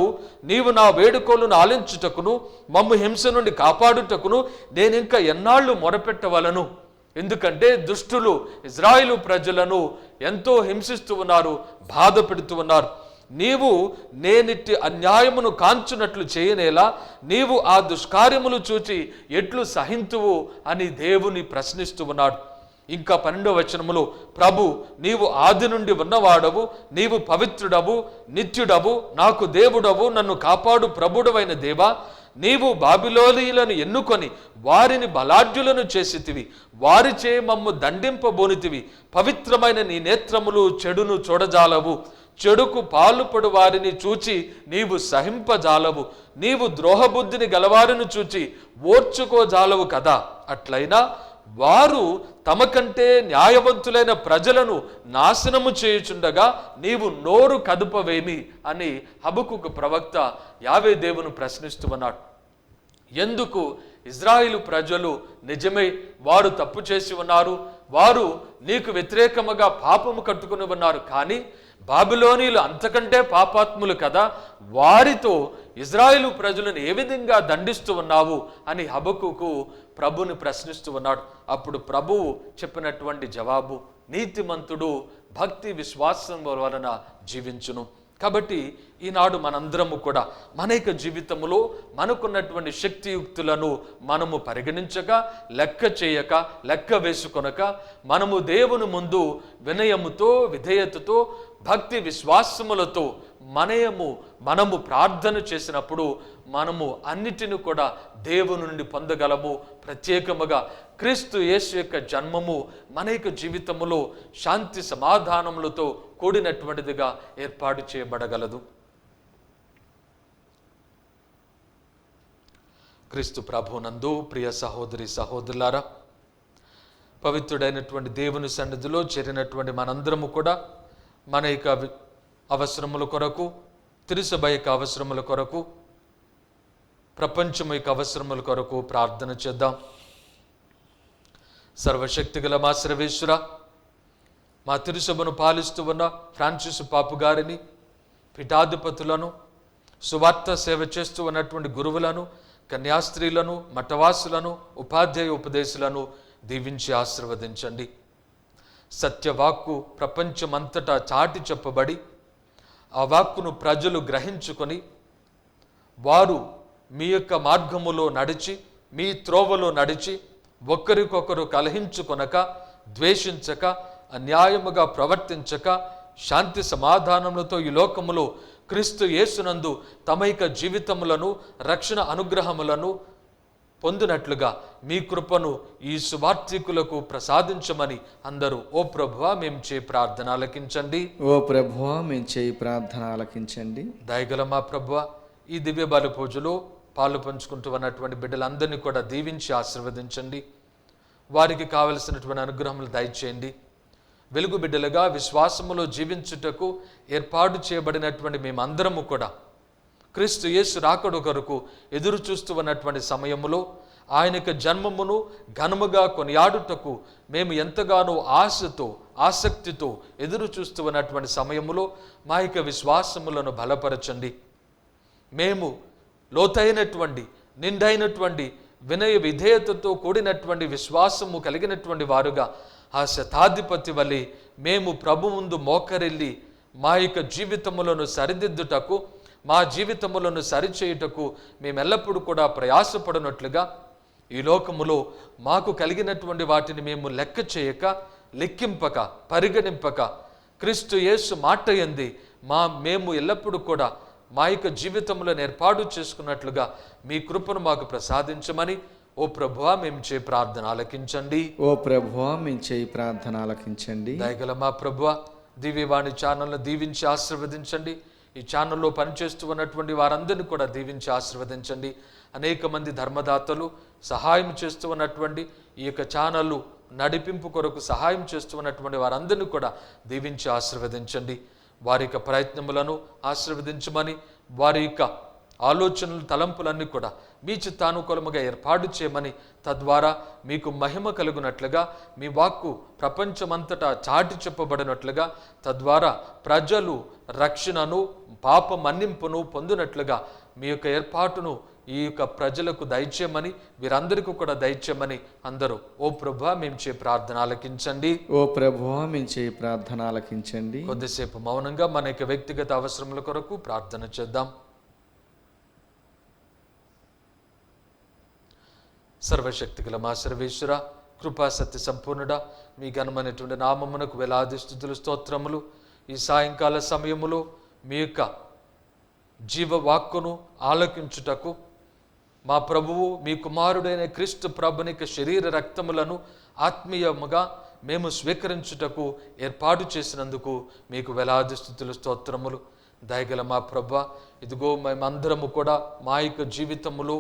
నీవు నా వేడుకోలను ఆలించుటకును మమ్ము హింస నుండి కాపాడుటకును నేను ఇంకా ఎన్నాళ్ళు మొరపెట్టవలను? ఎందుకంటే దుష్టులు ఇజ్రాయేలు ప్రజలను ఎంతో హింసిస్తూ ఉన్నారు, బాధ పెడుతూ ఉన్నారు. నీవు నేనిట్టి అన్యాయమును కాంచునట్లు చేయనేలా, నీవు ఆ దుష్కార్యములు చూచి ఎట్లు సహింతువు అని దేవుని ప్రశ్నిస్తూ ఉన్నాడు. ఇంకా 12వ వచనములో, ప్రభు నీవు ఆది నుండి ఉన్నవాడవు, నీవు పవిత్రుడవు, నిత్యుడవు, నాకు దేవుడవు, నన్ను కాపాడు ప్రభుడవైన దేవా, నీవు బాబిలోనీయులను ఎన్నుకొని వారిని బలాఢ్యులను చేసితివి, వారిచే మమ్ము దండింపబోనితివి. పవిత్రమైన నీ నేత్రములు చెడును చూడజాలవు, చెడుకు పాలుపడు వారిని చూచి నీవు సహింపజాలవు, నీవు ద్రోహబుద్ధిని గలవారిని చూచి ఓర్చుకోజాలవు కదా. అట్లయినా వారు తమకంటే న్యాయవంతులైన ప్రజలను నాశనము చేయుచుండగా నీవు నోరు కదుపవేమి అని హబకుకు ప్రవక్త యావే దేవుని ప్రశ్నిస్తూ ఉన్నాడు. ఎందుకు ఇజ్రాయిలు ప్రజలు నిజమే వారు తప్పు చేసి ఉన్నారు, వారు నీకు వ్యతిరేకముగా పాపము కట్టుకుని ఉన్నారు, కానీ బాబిలోనీయులు అంతకంటే పాపాత్ములు కదా, వారితో ఇజ్రాయేలు ప్రజలను ఏ విధంగా దండిస్తూ ఉన్నావు అని హబకుకు ప్రభుని ప్రశ్నిస్తూ ఉన్నాడు. అప్పుడు ప్రభువు చెప్పినటువంటి జవాబు, నీతిమంతుడు భక్తి విశ్వాసం వలన జీవించును. కాబట్టి ఈనాడు మనందరము కూడా మన యొక్క జీవితంలో మనకున్నటువంటి శక్తియుక్తులను మనము పరిగణించక, లెక్క చేయక, లెక్క వేసుకొనక, మనము దేవుని ముందు వినయముతో, విధేయతతో, భక్తి విశ్వాసములతో మనము ప్రార్థన చేసినప్పుడు మనము అన్నిటిని కూడా దేవుని నుండి పొందగలము. ప్రత్యేకముగా క్రీస్తు యేసు యొక్క జన్మము మన యొక్క జీవితములో శాంతి సమాధానములతో కూడినటువంటిదిగా ఏర్పాటు చేయబడగలదు. క్రీస్తు ప్రభునందు ప్రియ సహోదరి సహోదరులారా, పవిత్రుడైనటువంటి దేవుని సన్నిధిలో చేరినటువంటి మనందరము కూడా మన యొక్క అవసరముల కొరకు, తిరుసభ యొక్క అవసరముల కొరకు, ప్రపంచం యొక్క అవసరముల కొరకు ప్రార్థన చేద్దాం. సర్వశక్తిగల మా సర్వేశ్వర, మా తిరుసభను పాలిస్తూ ఉన్న ఫ్రాన్సిస్ పాపు గారిని, పీఠాధిపతులను, సువార్త సేవ చేస్తూ ఉన్నటువంటి గురువులను, కన్యాస్త్రీలను, మఠవాసులను, ఉపాధ్యాయ ఉపదేశులను దీవించి ఆశీర్వదించండి. సత్యవాక్కు ప్రపంచమంతటా చాటి చెప్పబడి ఆ వాక్కును ప్రజలు గ్రహించుకొని వారు మీ యొక్క మార్గములో నడిచి, మీ త్రోవలో నడిచి, ఒకరికొకరు కలహించుకొనక, ద్వేషించక, అన్యాయముగా ప్రవర్తించక, శాంతి సమాధానములతో ఈ లోకములో క్రీస్తు యేసునందు తమ యొక్క జీవితములను, రక్షణ అనుగ్రహములను పొందినట్లుగా మీ కృపను ఈ సువార్థికులకు ప్రసాదించమని అందరూ ఓ ప్రభువా మేము చేయి ప్రార్థన ఆలకించండి. ఓ ప్రభువా మేము చేయి ప్రార్థన ఆలకించండి. దయగల మా ప్రభువా, ఈ దివ్య బలి పూజలో పాలు పంచుకుంటూ ఉన్నటువంటి బిడ్డలందరినీ కూడా దీవించి ఆశీర్వదించండి. వారికి కావలసినటువంటి అనుగ్రహములు దయచేయండి. వెలుగు బిడ్డలుగా విశ్వాసములో జీవించుటకు ఏర్పాటు చేయబడినటువంటి మేమందరము కూడా క్రీస్తు యేసు రాకడ కొరకు ఎదురు చూస్తూ ఉన్నటువంటి సమయములో ఆయన యొక్క జన్మమును ఘనముగా కొనియాడుటకు మేము ఎంతగానో ఆశతో, ఆసక్తితో ఎదురు చూస్తూ ఉన్నటువంటి సమయములో మా యొక్క విశ్వాసములను బలపరచండి. మేము లోతైనటువంటి, నిండైనటువంటి, వినయ విధేయతతో కూడినటువంటి విశ్వాసము కలిగినటువంటి వారుగా ఆ శతాధిపతి వలె మేము ప్రభు ముందు మోకరిల్లి మా యొక్క జీవితములను సరిదిద్దుటకు, మా జీవితములను సరిచేయుటకు మేమెల్లప్పుడూ కూడా ప్రయాసపడినట్లుగా ఈ లోకములో మాకు కలిగినటువంటి వాటిని మేము లెక్క చేయక, లెక్కింపక, పరిగణింపక, క్రీస్తు యేసు మాట యందు మేము ఎల్లప్పుడూ కూడా మా యొక్క జీవితంలో ఏర్పాటు చేసుకున్నట్లుగా మీ కృపను మాకు ప్రసాదించమని ఓ ప్రభువా మేము చే ప్రార్థన ఆలకించండి. ఓ ప్రభువా మేము చేయి ప్రార్థన ఆలకించండి. దయగల మా ప్రభువా, దివ్యవాణి ఛానల్ను దీవించి ఆశీర్వదించండి. ఈ ఛానల్లో పనిచేస్తూ ఉన్నటువంటి వారందరినీ కూడా దీవించి ఆశీర్వదించండి. అనేక మంది ధర్మదాతలు సహాయం చేస్తూ ఉన్నటువంటి ఈ యొక్క ఛానళ్ళు నడిపింపు కొరకు సహాయం చేస్తూ ఉన్నటువంటి వారందరినీ కూడా దీవించి ఆశీర్వదించండి. వారి యొక్క ప్రయత్నములను ఆశీర్వదించమని, వారి యొక్క ఆలోచనలు తలంపులన్నీ కూడా మీ చిత్తానుకూలముగా ఏర్పాటు చేయమని, తద్వారా మీకు మహిమ కలుగునట్లుగా మీ వాక్కు ప్రపంచమంతటా చాటి చెప్పబడినట్లుగా, తద్వారా ప్రజలు రక్షణను పాప మన్నింపును పొందినట్లుగా మీ యొక్క ఏర్పాటును ఈ యొక్క ప్రజలకు దయచేయమని, వీరందరికీ కూడా దయచేయమని అందరూ ఓ ప్రభువా మేము చే ప్రార్థన ఆలకించండి. ఓ ప్రభువా మేము చే ప్రార్థన ఆలకించండి. కొద్దిసేపు మౌనంగా మన యొక్క వ్యక్తిగత అవసరముల కొరకు ప్రార్థన చేద్దాం. సర్వశక్తి గల మా సర్వేశ్వర, కృపా సత్య సంపూర్ణుడా, మీ ఘనమైనటువంటి నామమునకు వేలాది స్తుతులు స్తోత్రములు. ఈ సాయంకాల సమయములో మీ యొక్క జీవవాక్కును ఆలకించుటకు మా ప్రభువు మీ కుమారుడైన క్రీస్తు ప్రభుని శరీర రక్తములను ఆత్మీయముగా మేము స్వీకరించుటకు ఏర్పాటు చేసినందుకు మీకు వేలాది స్తుతులు స్తోత్రములు. దయగల మా ప్రభువా, ఇదిగో మేమందరము కూడా మా యొక్క జీవితములో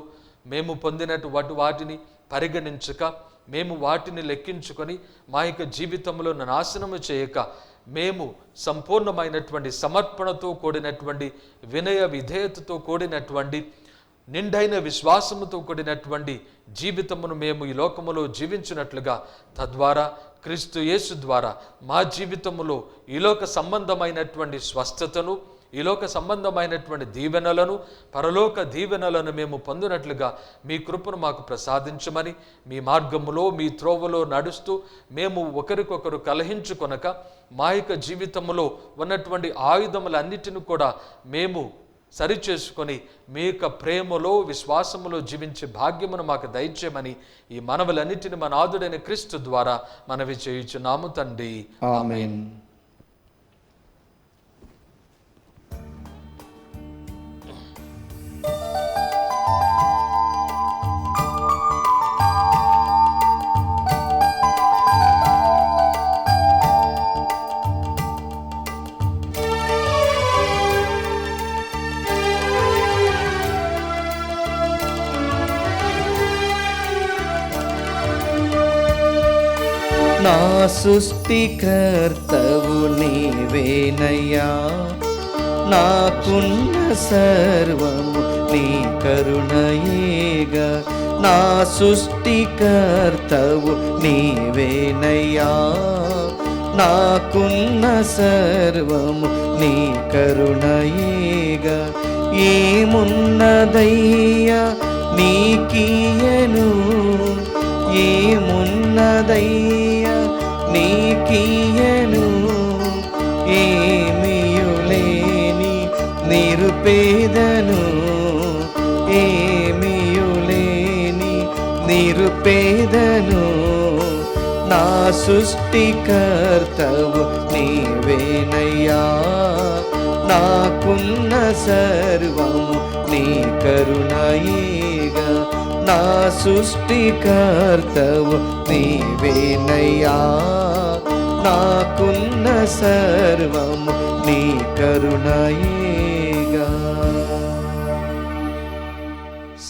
మేము పొందినటువంటి వాటిని పరిగణించక, మేము వాటిని లెక్కించుకొని మా యొక్క జీవితంలో నాశనము చేయక, మేము సంపూర్ణమైనటువంటి సమర్పణతో కూడినటువంటి వినయ విధేయతతో కూడినటువంటి నిండైన విశ్వాసముతో కూడినటువంటి జీవితమును మేము ఈ లోకములో జీవించినట్లుగా, తద్వారా క్రీస్తు యేసు ద్వారా మా జీవితములో ఈలోక సంబంధమైనటువంటి స్వస్థతను, ఈలోక సంబంధమైనటువంటి దీవెనలను, పరలోక దీవెనలను మేము పొందినట్లుగా మీ కృపను మాకు ప్రసాదించమని, మీ మార్గములో మీ త్రోవలో నడుస్తూ మేము ఒకరికొకరు కలహించుకొనక, మా యొక్క జీవితంలో ఉన్నటువంటి ఆయుధములన్నిటిని కూడా మేము సరిచేసుకొని మీ యొక్క ప్రేమలో విశ్వాసములో జీవించే భాగ్యమును మాకు దయచేయమని ఈ మనవులన్నిటిని మన నాథుడైన క్రీస్తు ద్వారా మనవి చేయుచున్నాము తండ్రి. ఆమేన్. నా సృష్టికర్తవు నీవేనయ్యా, నాకున్న సర్వము నీ కరుణయేగా. నా సృష్టికర్తవు నీవేనయ్యా, నాకున్న సర్వము నీ కరుణయేగా. ఏమున్నదయ్యా నీకియను, ఏమున్నదయ్యా నీకియను, ఏమియులేని నిరుపేదను, ఏమియులేని నిరుపేదను. నా సృష్టికర్తవు నీవేనయ్యా, నాకున్న సర్వము నీ కరుణయేగా. నా సృష్టికర్తవు నీవేనయ్యా, నాకున్న సర్వము నీ కరుణయేగా.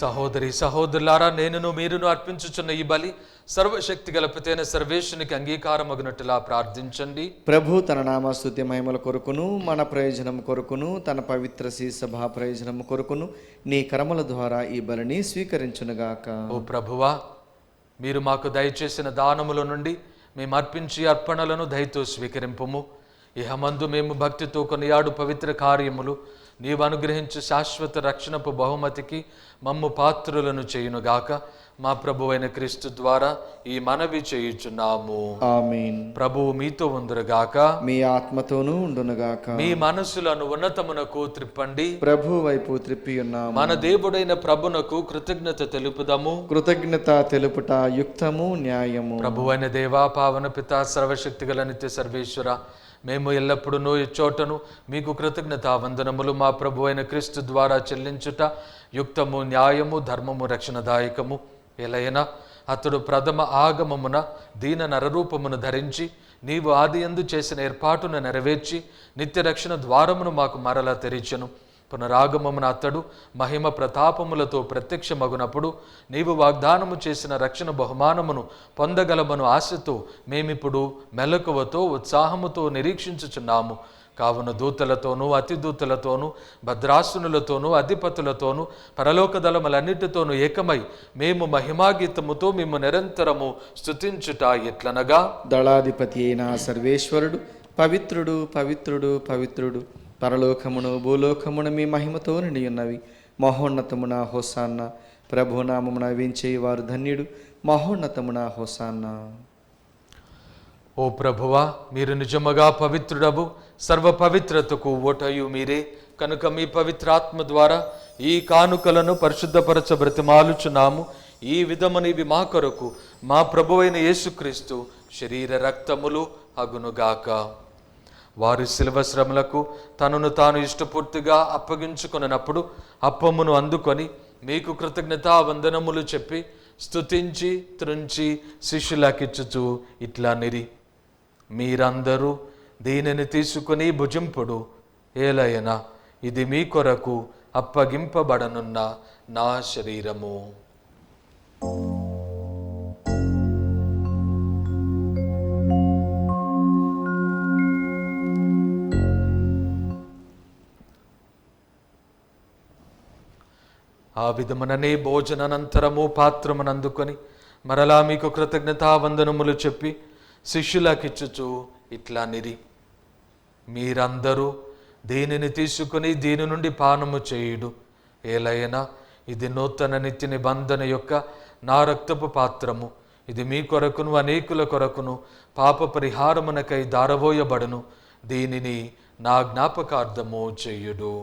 సహోదరి సహోదరులారా, నేనును మీరును అర్పించుచున్న ఈ బలి సర్వశక్తి గల పితైన సర్వేశ్వరునికి అంగీకారమగునట్టులా ప్రార్థించండి. ప్రభు తన నామస్తుతి మహిమల కొరకును మన ప్రయోజనం కొరకును తన పవిత్ర సభా ప్రయోజనం కొరకును నీ కర్మల ద్వారా ఈ బలిని స్వీకరించునుగాక. ఓ ప్రభువా, మీరు మాకు దయచేసిన దానముల నుండి మేము అర్పించి అర్పణలను దయతో స్వీకరింపుము. ఇహమందు మేము భక్తితో కొనియాడు పవిత్ర కార్యములు నీవు అనుగ్రహించు శాశ్వత రక్షణపు బహుమతికి మమ్ము పాత్రులను చేయునుగాక. మా ప్రభువైన క్రీస్తు ద్వారా ఈ మనవి చేయుచున్నాము. ఆమేన్. ప్రభువు మీతో ఉందురుగాక, మీ ఆత్మతోనూ ఉండునుగాక. మీ మనసులను ఉన్నతమునకు త్రిప్పండి, ప్రభు వైపు త్రిప్పి ఉన్నాము. మన దేవుడైన ప్రభునకు కృతజ్ఞత తెలుపుదాము. కృతజ్ఞత తెలుపుట యుక్తము న్యాయము. ప్రభువైన దేవా, పావన పిత, సర్వశక్తి గల నిత్య సర్వేశ్వర, మేము ఎల్లప్పుడూ ఈ చోటను మీకు కృతజ్ఞతావందనములు మా ప్రభు అయిన క్రీస్తు ద్వారా చెల్లించుట యుక్తము, న్యాయము, ధర్మము, రక్షణదాయకము. ఎలైనా అతడు ప్రథమ ఆగమమున దీన నరరూపమును ధరించి నీవు ఆదియందు చేసిన ఏర్పాటును నెరవేర్చి నిత్య రక్షణ ద్వారమును మాకు మరలా తెరిచెను. పునరాగమమున అతడు మహిమ ప్రతాపములతో ప్రత్యక్షమగునప్పుడు నీవు వాగ్దానము చేసిన రక్షణ బహుమానమును పొందగలమను ఆశతో మేమిప్పుడు మెలకువతో ఉత్సాహముతో నిరీక్షించుచున్నాము. కావున దూతలతోనూ అతిదూతలతోనూ భద్రాసునులతోనూ అధిపతులతోనూ పరలోక దళములన్నిటితోనూ ఏకమై మేము మహిమాగీతముతో మేము నిరంతరము స్తుతించుట ఎట్లనగా, దళాధిపతి అయిన సర్వేశ్వరుడు పవిత్రుడు పవిత్రుడు పవిత్రుడు, పరలోకమును భూలోకమును మీ మహిమతో నిండి ఉన్నవి. మహోన్నతమున హోసాన్న, ప్రభునామమున వించే వారు ధన్యుడు. మహోన్నతమున హోసాన్న. ఓ ప్రభువా, మీరు నిజముగా పవిత్రుడవు, సర్వ పవిత్రతకు ఓటయు మీరే. కనుక మీ పవిత్రాత్మ ద్వారా ఈ కానుకలను పరిశుద్ధపరచ బ్రతిమాలుచున్నాము. ఈ విధమునివి మా కొరకు మా ప్రభువైన యేసుక్రీస్తు శరీర రక్తములు అగునుగాక. వారి శిలువ శ్రమలకు తనను తాను ఇష్టపూర్తిగా అప్పగించుకొనినప్పుడు అప్పమును అందుకొని మీకు కృతజ్ఞతా వందనములు చెప్పి స్తుతించి త్రుంచి శిష్యులకిచ్చుచు ఇట్లా నిరి, మీరందరూ దీనిని తీసుకుని భుజింపుడు. ఏలయనా ఇది మీ కొరకు అప్పగింపబడనున్న నా శరీరము. ఆ విధముననే భోజనానంతరము పాత్రమునందుకొని మరలా మీకు కృతజ్ఞతావందనములు చెప్పి శిష్యులకిచ్చుచు ఇట్లా నిరి, మీరందరూ దీనిని తీసుకుని దీని నుండి పానము చేయుడు. ఏలైనా ఇది నూతన నిత్య నిబంధన యొక్క నా రక్తపు పాత్రము. ఇది మీ కొరకును అనేకుల కొరకును పాప పరిహారమునకై దారవోయబడును. దీనిని నా జ్ఞాపకార్థము చేయుడు.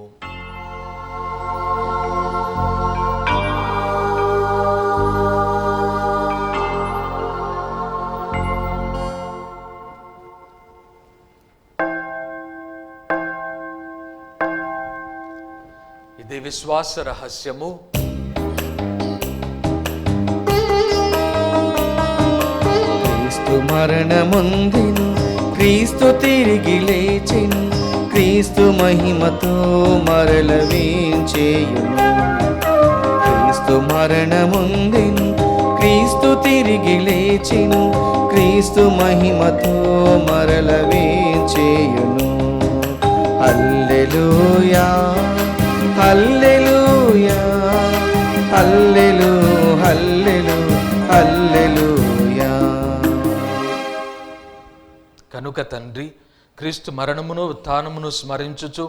ఇది విశ్వాస రహస్యము. క్రీస్తు మరణముందిను, క్రీస్తు తిరిగి లేచెను, క్రీస్తు మహిమతో మరల వేంచేయును. క్రీస్తు మరణముందిను, క్రీస్తు తిరిగి లేచెను, క్రీస్తు మహిమతో మరల వేంచేయును. హల్లెలూయా హల్లెలూయా హల్లెలూ హల్లెలూ హల్లెలూయా. కనుక తండ్రి, క్రీస్తు మరణమును ఉత్థానమును స్మరించుచు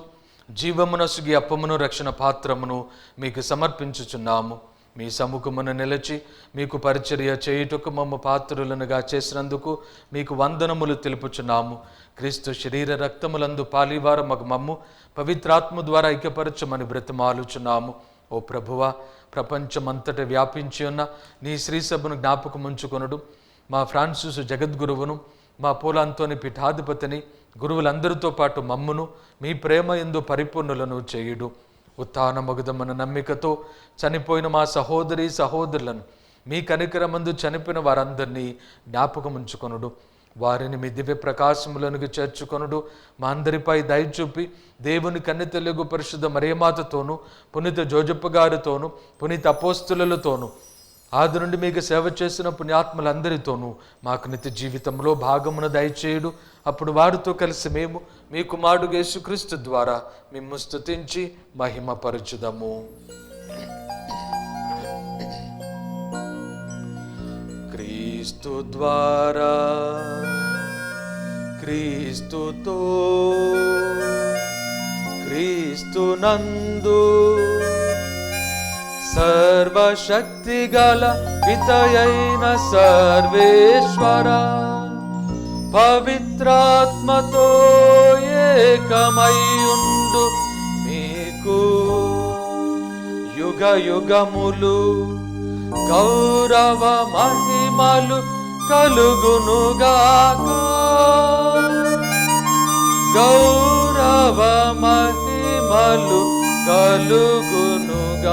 జీవమునసుగి అప్పమును రక్షణ పాత్రమును మీకు సమర్పించుచున్నాము. మీ సముఖమును నిలిచి మీకు పరిచర్య చేయుటకు మమ్మ పాత్రులనుగా చేసినందుకు మీకు వందనములు తెలుపుచున్నాము. క్రీస్తు శరీర రక్తములందు పాలివార మగు మమ్ము పవిత్రాత్మ ద్వారా ఐక్యపరచమని బ్రతిమాలుచున్నాము. ఓ ప్రభువా, ప్రపంచమంతట వ్యాపించి ఉన్న నీ శ్రీసభను జ్ఞాపకముంచుకొనుడు. మా ఫ్రాన్సిస్ జగద్గురువును, మా పోలాంతోని పీఠాధిపతిని, గురువులందరితో పాటు మమ్మును మీ ప్రేమ యందు పరిపూర్ణులను చేయుడు. ఉత్థానమగుదమన్న నమ్మికతో చనిపోయిన మా సహోదరి సహోదరులను, మీ కనికరమందు చనిపోయిన వారందరినీ జ్ఞాపకముంచుకొనుడు. వారిని మీ దివ్య ప్రకాశములకు చేర్చుకొనుడు. మా అందరిపై దయ చూపి దేవుని కన్నెతెలుగు పరిశుద్ధ మరియమాతతోనూ, పునీత జోజప్ప గారితోనూ, పునీత అపోస్తులతోనూ, ఆది నుండి మీకు సేవ చేసిన పుణ్యాత్మలందరితోనూ మాకు నిత్య జీవితంలో భాగమున దయచేయుడు. అప్పుడు వారితో కలిసి మేము మీ కుమారుడు యేసుక్రీస్తు ద్వారా మిమ్ము స్తుతించి మహిమపరచుదము. క్రీస్తు ద్వారా, క్రీస్తుతో, క్రీస్తు నందు సర్వశక్తి గల పితయైన సర్వేశ్వర పవిత్రాత్మతో ఏకమయుండు మీకు యుగ యుగములు గౌరవ మహిమలు కలుగునుగాక. గౌరవ మహిమలు కలుగునుగాక.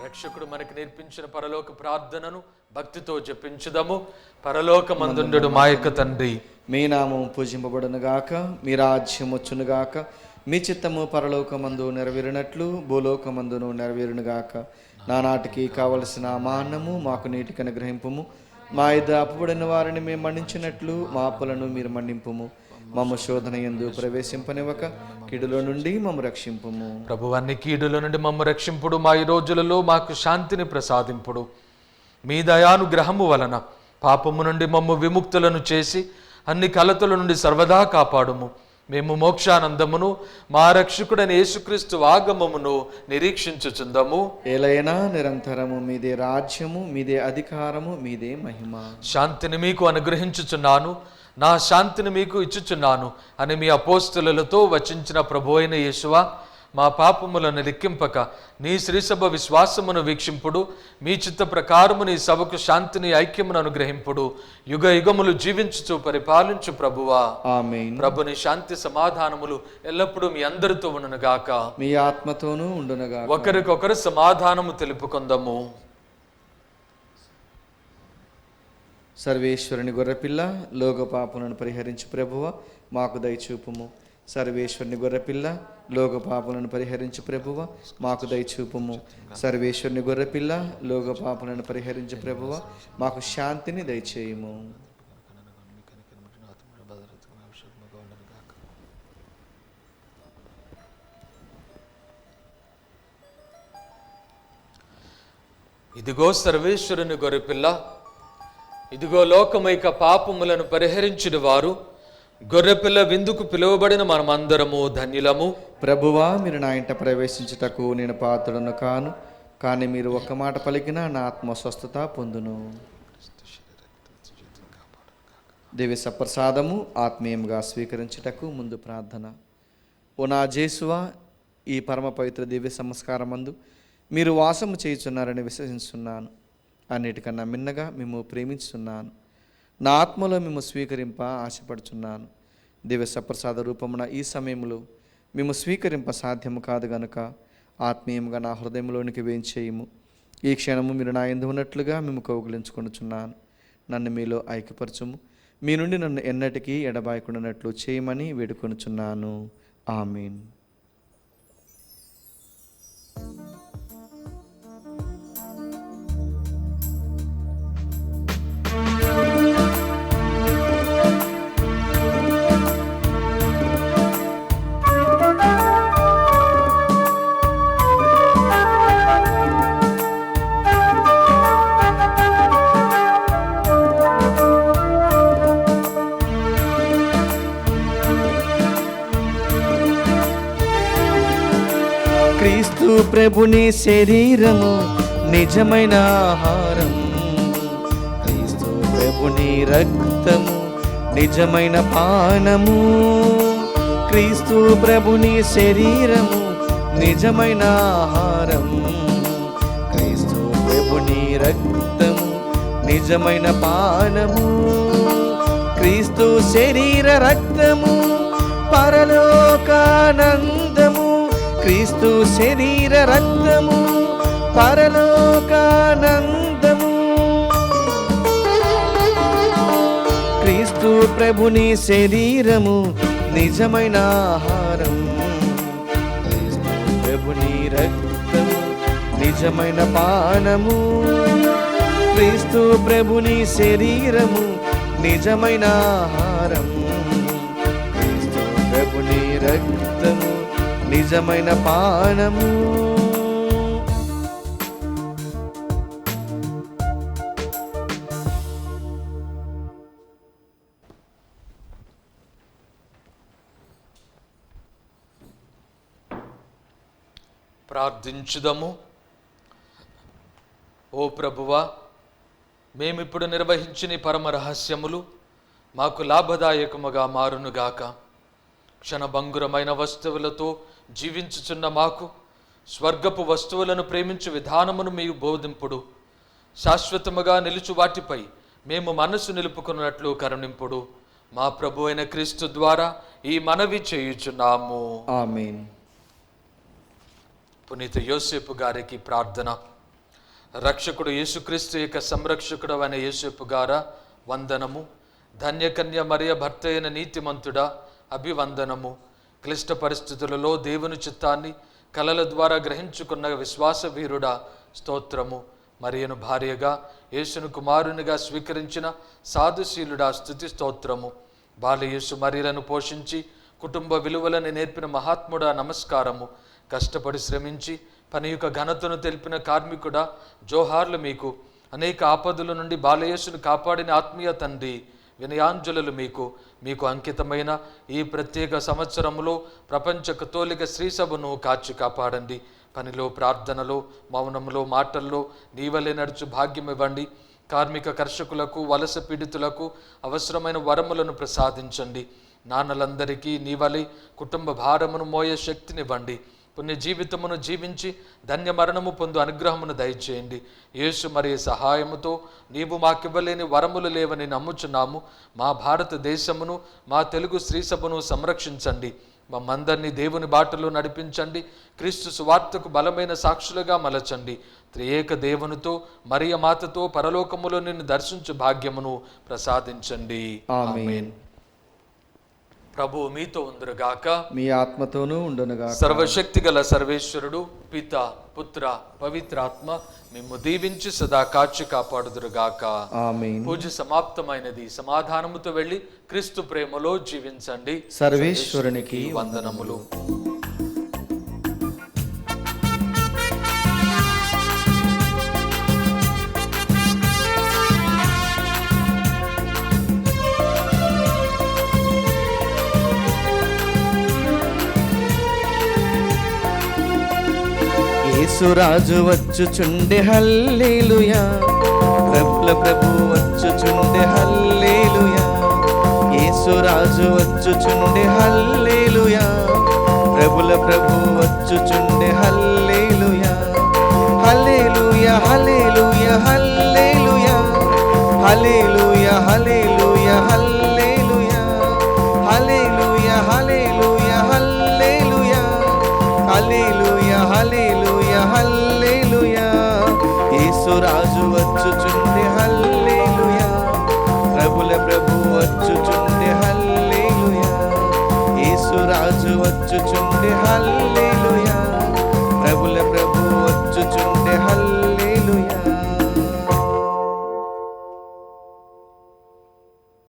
రక్షకుడు మనకు నేర్పించిన పరలోక ప్రార్థనను భక్తితో జపించుదము. పరలోకమందుండు మా యొక్క తండ్రి, మీ నామము పూజింపబడునుగాక, మీ రాజ్యం వచ్చునుగాక, మీ చిత్తము పరలోకమందు నెరవేరినట్లు భూలోకమందును నెరవేరునుగాక. నానాటికి కావలసిన మా అన్నము మాకు నీటికి అనుగ్రహింపుము. మా ఇద్ద అప్పుబడిన వారిని మేము మన్నించినట్లు మా అప్పులను మీరు మన్నింపుము. మమ్మ శోధన యందు ప్రవేశింపనివ్వక కీడులో నుండి మమ్ము రక్షింపుము. ప్రభు అన్ని కీడుల నుండి మమ్ము రక్షింపుడు. మా ఈ రోజులలో మాకు శాంతిని ప్రసాదింపుడు. మీ దయానుగ్రహము వలన పాపము నుండి మమ్ము విముక్తులను చేసి అన్ని కలతల నుండి సర్వదా కాపాడుము. మేము మోక్షానందమును మా రక్షకుడైన యేసుక్రీస్తు ఆగమమును నిరీక్షించుచుందము. ఏలైనా నిరంతరము మీదే రాజ్యము, మీదే అధికారము, మీదే మహిమ. శాంతిని మీకు అనుగ్రహించుచున్నాను, నా శాంతిని మీకు ఇచ్చుచున్నాను అని మీ అపోస్తులతో వచించిన ప్రభు అయిన యేసువా, మా పాపములను లెక్కింపక నీ శ్రీసభ విశ్వాసమును వీక్షింపుడు. మీ చిత్త ప్రకారము నీ సభకు శాంతిని ఐక్యమును అనుగ్రహింపుడు. యుగ యుగములు జీవించుచు పరిపాలించు ప్రభువా. ఆమేన్. ప్రభుని శాంతి సమాధానములు ఎల్లప్పుడూ మీ అందరితో ఉండునుగాక, మీ ఆత్మతోనూ ఉండునుగాక. ఒకరికొకరు సమాధానము తెలుపుకొందము. సర్వేశ్వరుని గొర్రెపిల్ల, లోక పాపములను పరిహరించు ప్రభువ మాకు దయచూపుము. సర్వేశ్వరుని గొర్రెపిల్ల, లోక పాపములను పరిహరించు ప్రభువ మాకు దయచూపుము. సర్వేశ్వరుని గొర్రెపిల్ల, లోక పాపములను పరిహరించు ప్రభువ మాకు శాంతిని దయచేయుము. ఇదిగో సర్వేశ్వరుని గొర్రెపిల్ల, ఇదిగో లోకమైక పాపములను పరిహరించిన వారు. గొర్రెపిల్ల విందుకు పిలువబడిన మనమందరము ధన్యులము. ప్రభువా, మీరు నా ఇంట ప్రవేశించుటకు నేను పాత్రుడను కాను, కానీ మీరు ఒక్క మాట పలికినా నా ఆత్మ స్వస్థత పొందును. దివ్య సప్రసాదము ఆత్మీయంగా స్వీకరించుటకు ముందు ప్రార్థన. ఓ నా జేసువా, ఈ పరమ పవిత్ర దివ్య సంస్కారమందు మీరు వాసము చేయుచున్నారని విశ్వసిస్తున్నాను. అన్నిటికన్నా మిన్నగా మేము ప్రేమించుతున్నాను. నా ఆత్మలో మేము స్వీకరింప ఆశపడుచున్నాను. దివ్య సప్రసాద రూపమున ఈ సమయంలో మేము స్వీకరింప సాధ్యము కాదు గనుక ఆత్మీయంగా నా హృదయంలోనికి వేయించేయము. ఈ క్షణము మీరు నా యందు ఉన్నట్లుగా మేము కౌగిలించుకొనుచున్నాను. నన్ను మీలో ఐక్యపరచుము. మీ నుండి నన్ను ఎన్నటికీ ఎడబాయకుండానట్లు చేయమని వేడుకొనుచున్నాను. ఆమీన్. క్రీస్తు ప్రభుని శరీరము నిజమైన ఆహారం, క్రీస్తు ప్రభుని రక్తము నిజమైన పానము. క్రీస్తు ప్రభుని శరీరము నిజమైన ఆహారం, క్రీస్తు ప్రభుని రక్తము నిజమైన పానము. క్రీస్తు శరీర రక్తము పరలోకానందము, క్రీస్తు శరీర రక్తము పరలోకానందము. క్రీస్తు ప్రభుని శరీరము నిజమైన ఆహారం, క్రీస్తు ప్రభుని రక్తము నిజమైన పానము. క్రీస్తు ప్రభుని శరీరము నిజమైన ఆహారం, క్రీస్తు ప్రభుని రక్తము నిజమైన పానము. ప్రార్థించుదము. ఓ ప్రభువా, మేమిప్పుడు నిర్వహించిన పరమ రహస్యములు మాకు లాభదాయకముగా మారునుగాక. క్షణభంగురమైన వస్తువులతో జీవించుచున్న మాకు స్వర్గపు వస్తువులను ప్రేమించు విధానమును మీరు బోధింపుడు. శాశ్వతముగా నిలుచు వాటిపై మేము మనసు నిలుపుకున్నట్లు కరుణింపుడు. మా ప్రభు అయిన క్రీస్తు ద్వారా ఈ మనవి చేయుచున్నాము. ఆమేన్. పునీత యోసేపు గారికి ప్రార్థన. రక్షకుడు యేసుక్రీస్తు యొక్క సంరక్షకుడు అయిన యేసేపు గారా వందనము. ధన్యకన్య మరియ భర్త అయిన నీతిమంతుడా అభివందనము. క్లిష్ట పరిస్థితులలో దేవుని చిత్తాన్ని కలల ద్వారా గ్రహించుకున్న విశ్వాస వీరుడా స్తోత్రము. మరియను భార్యగా యేసును కుమారునిగా స్వీకరించిన సాధుశీలుడా స్తుతి స్తోత్రము. బాలయేసు మరియలను పోషించి కుటుంబ విలువలను నేర్పిన మహాత్ముడా నమస్కారము. కష్టపడి శ్రమించి పని యొక్క ఘనతను తెలిపిన కార్మికుడా జోహార్లు మీకు. అనేక ఆపదల నుండి బాలయేసును కాపాడిన ఆత్మీయ తండ్రి వినయాంజలులు మీకు. మీకు అంకితమైన ఈ ప్రత్యేక సంవత్సరంలో ప్రపంచ కథోలిక శ్రీసభను కాచి కాపాడండి. పనిలో, ప్రార్థనలో, మౌనంలో, మాటల్లో నీవలే నడుచు భాగ్యం ఇవ్వండి. కార్మిక కర్షకులకు, వలస పీడితులకు అవసరమైన వరములను ప్రసాదించండి. నాన్నలందరికీ నీవలే కుటుంబ భారమును మోయే శక్తినివ్వండి. పుణ్య జీవితమును జీవించి ధన్య మరణము పొందు అనుగ్రహమును దయచేయండి. యేసు మరియు సహాయముతో నీవు మాకివ్వలేని వరములు లేవని నమ్ముచున్నాము. మా భారతదేశమును, మా తెలుగు శ్రీసభను సంరక్షించండి. మమ్మందరినీ దేవుని బాటలో నడిపించండి. క్రీస్తు సువార్తకు బలమైన సాక్షులుగా మలచండి. త్రియేక దేవునితో మరియ మాతతో పరలోకములో నిన్ను దర్శించు భాగ్యమును ప్రసాదించండి. ఆమేన్. ప్రభు మీతో ఉందురుగాక, మీ ఆత్మతోనూ ఉండునుగాక. సర్వశక్తి గల సర్వేశ్వరుడు పిత, పుత్ర, పవిత్రాత్మ మిమ్ము దీవించి సదా కాచి కాపాడుదురుగాక. ఆమేన్. పూజ సమాప్తమైనది. సమాధానముతో వెళ్ళి క్రీస్తు ప్రేమలో జీవించండి. సర్వేశ్వరునికి వందనములు. యేసురాజు వచ్చుచుండె హల్లెలూయా, ప్రభుల ప్రభు వచ్చుచుండె హల్లెలూయా. యేసురాజు వచ్చుచుండె హల్లెలూయా, ప్రభుల ప్రభు వచ్చుచుండె హల్లెలూయా. హల్లెలూయా హల్లెలూయా హల్లెలూయా, హల్లెలూయా హల్లెలూయా హల్లెలూయా, హల్లెలూయా హల్లెలూయా హల్లెలూయా, హల్లెలూయా హల్లెలూయా హల్లెలూయా. యేసురాజు వచ్చుచుండె హల్లెలూయా, ప్రభుల ప్రభు వచ్చుచుండె హల్లెలూయా. యేసురాజు వచ్చుచుండె హల్లెలూయా, ప్రభుల ప్రభు వచ్చుచుండె హల్లెలూయా.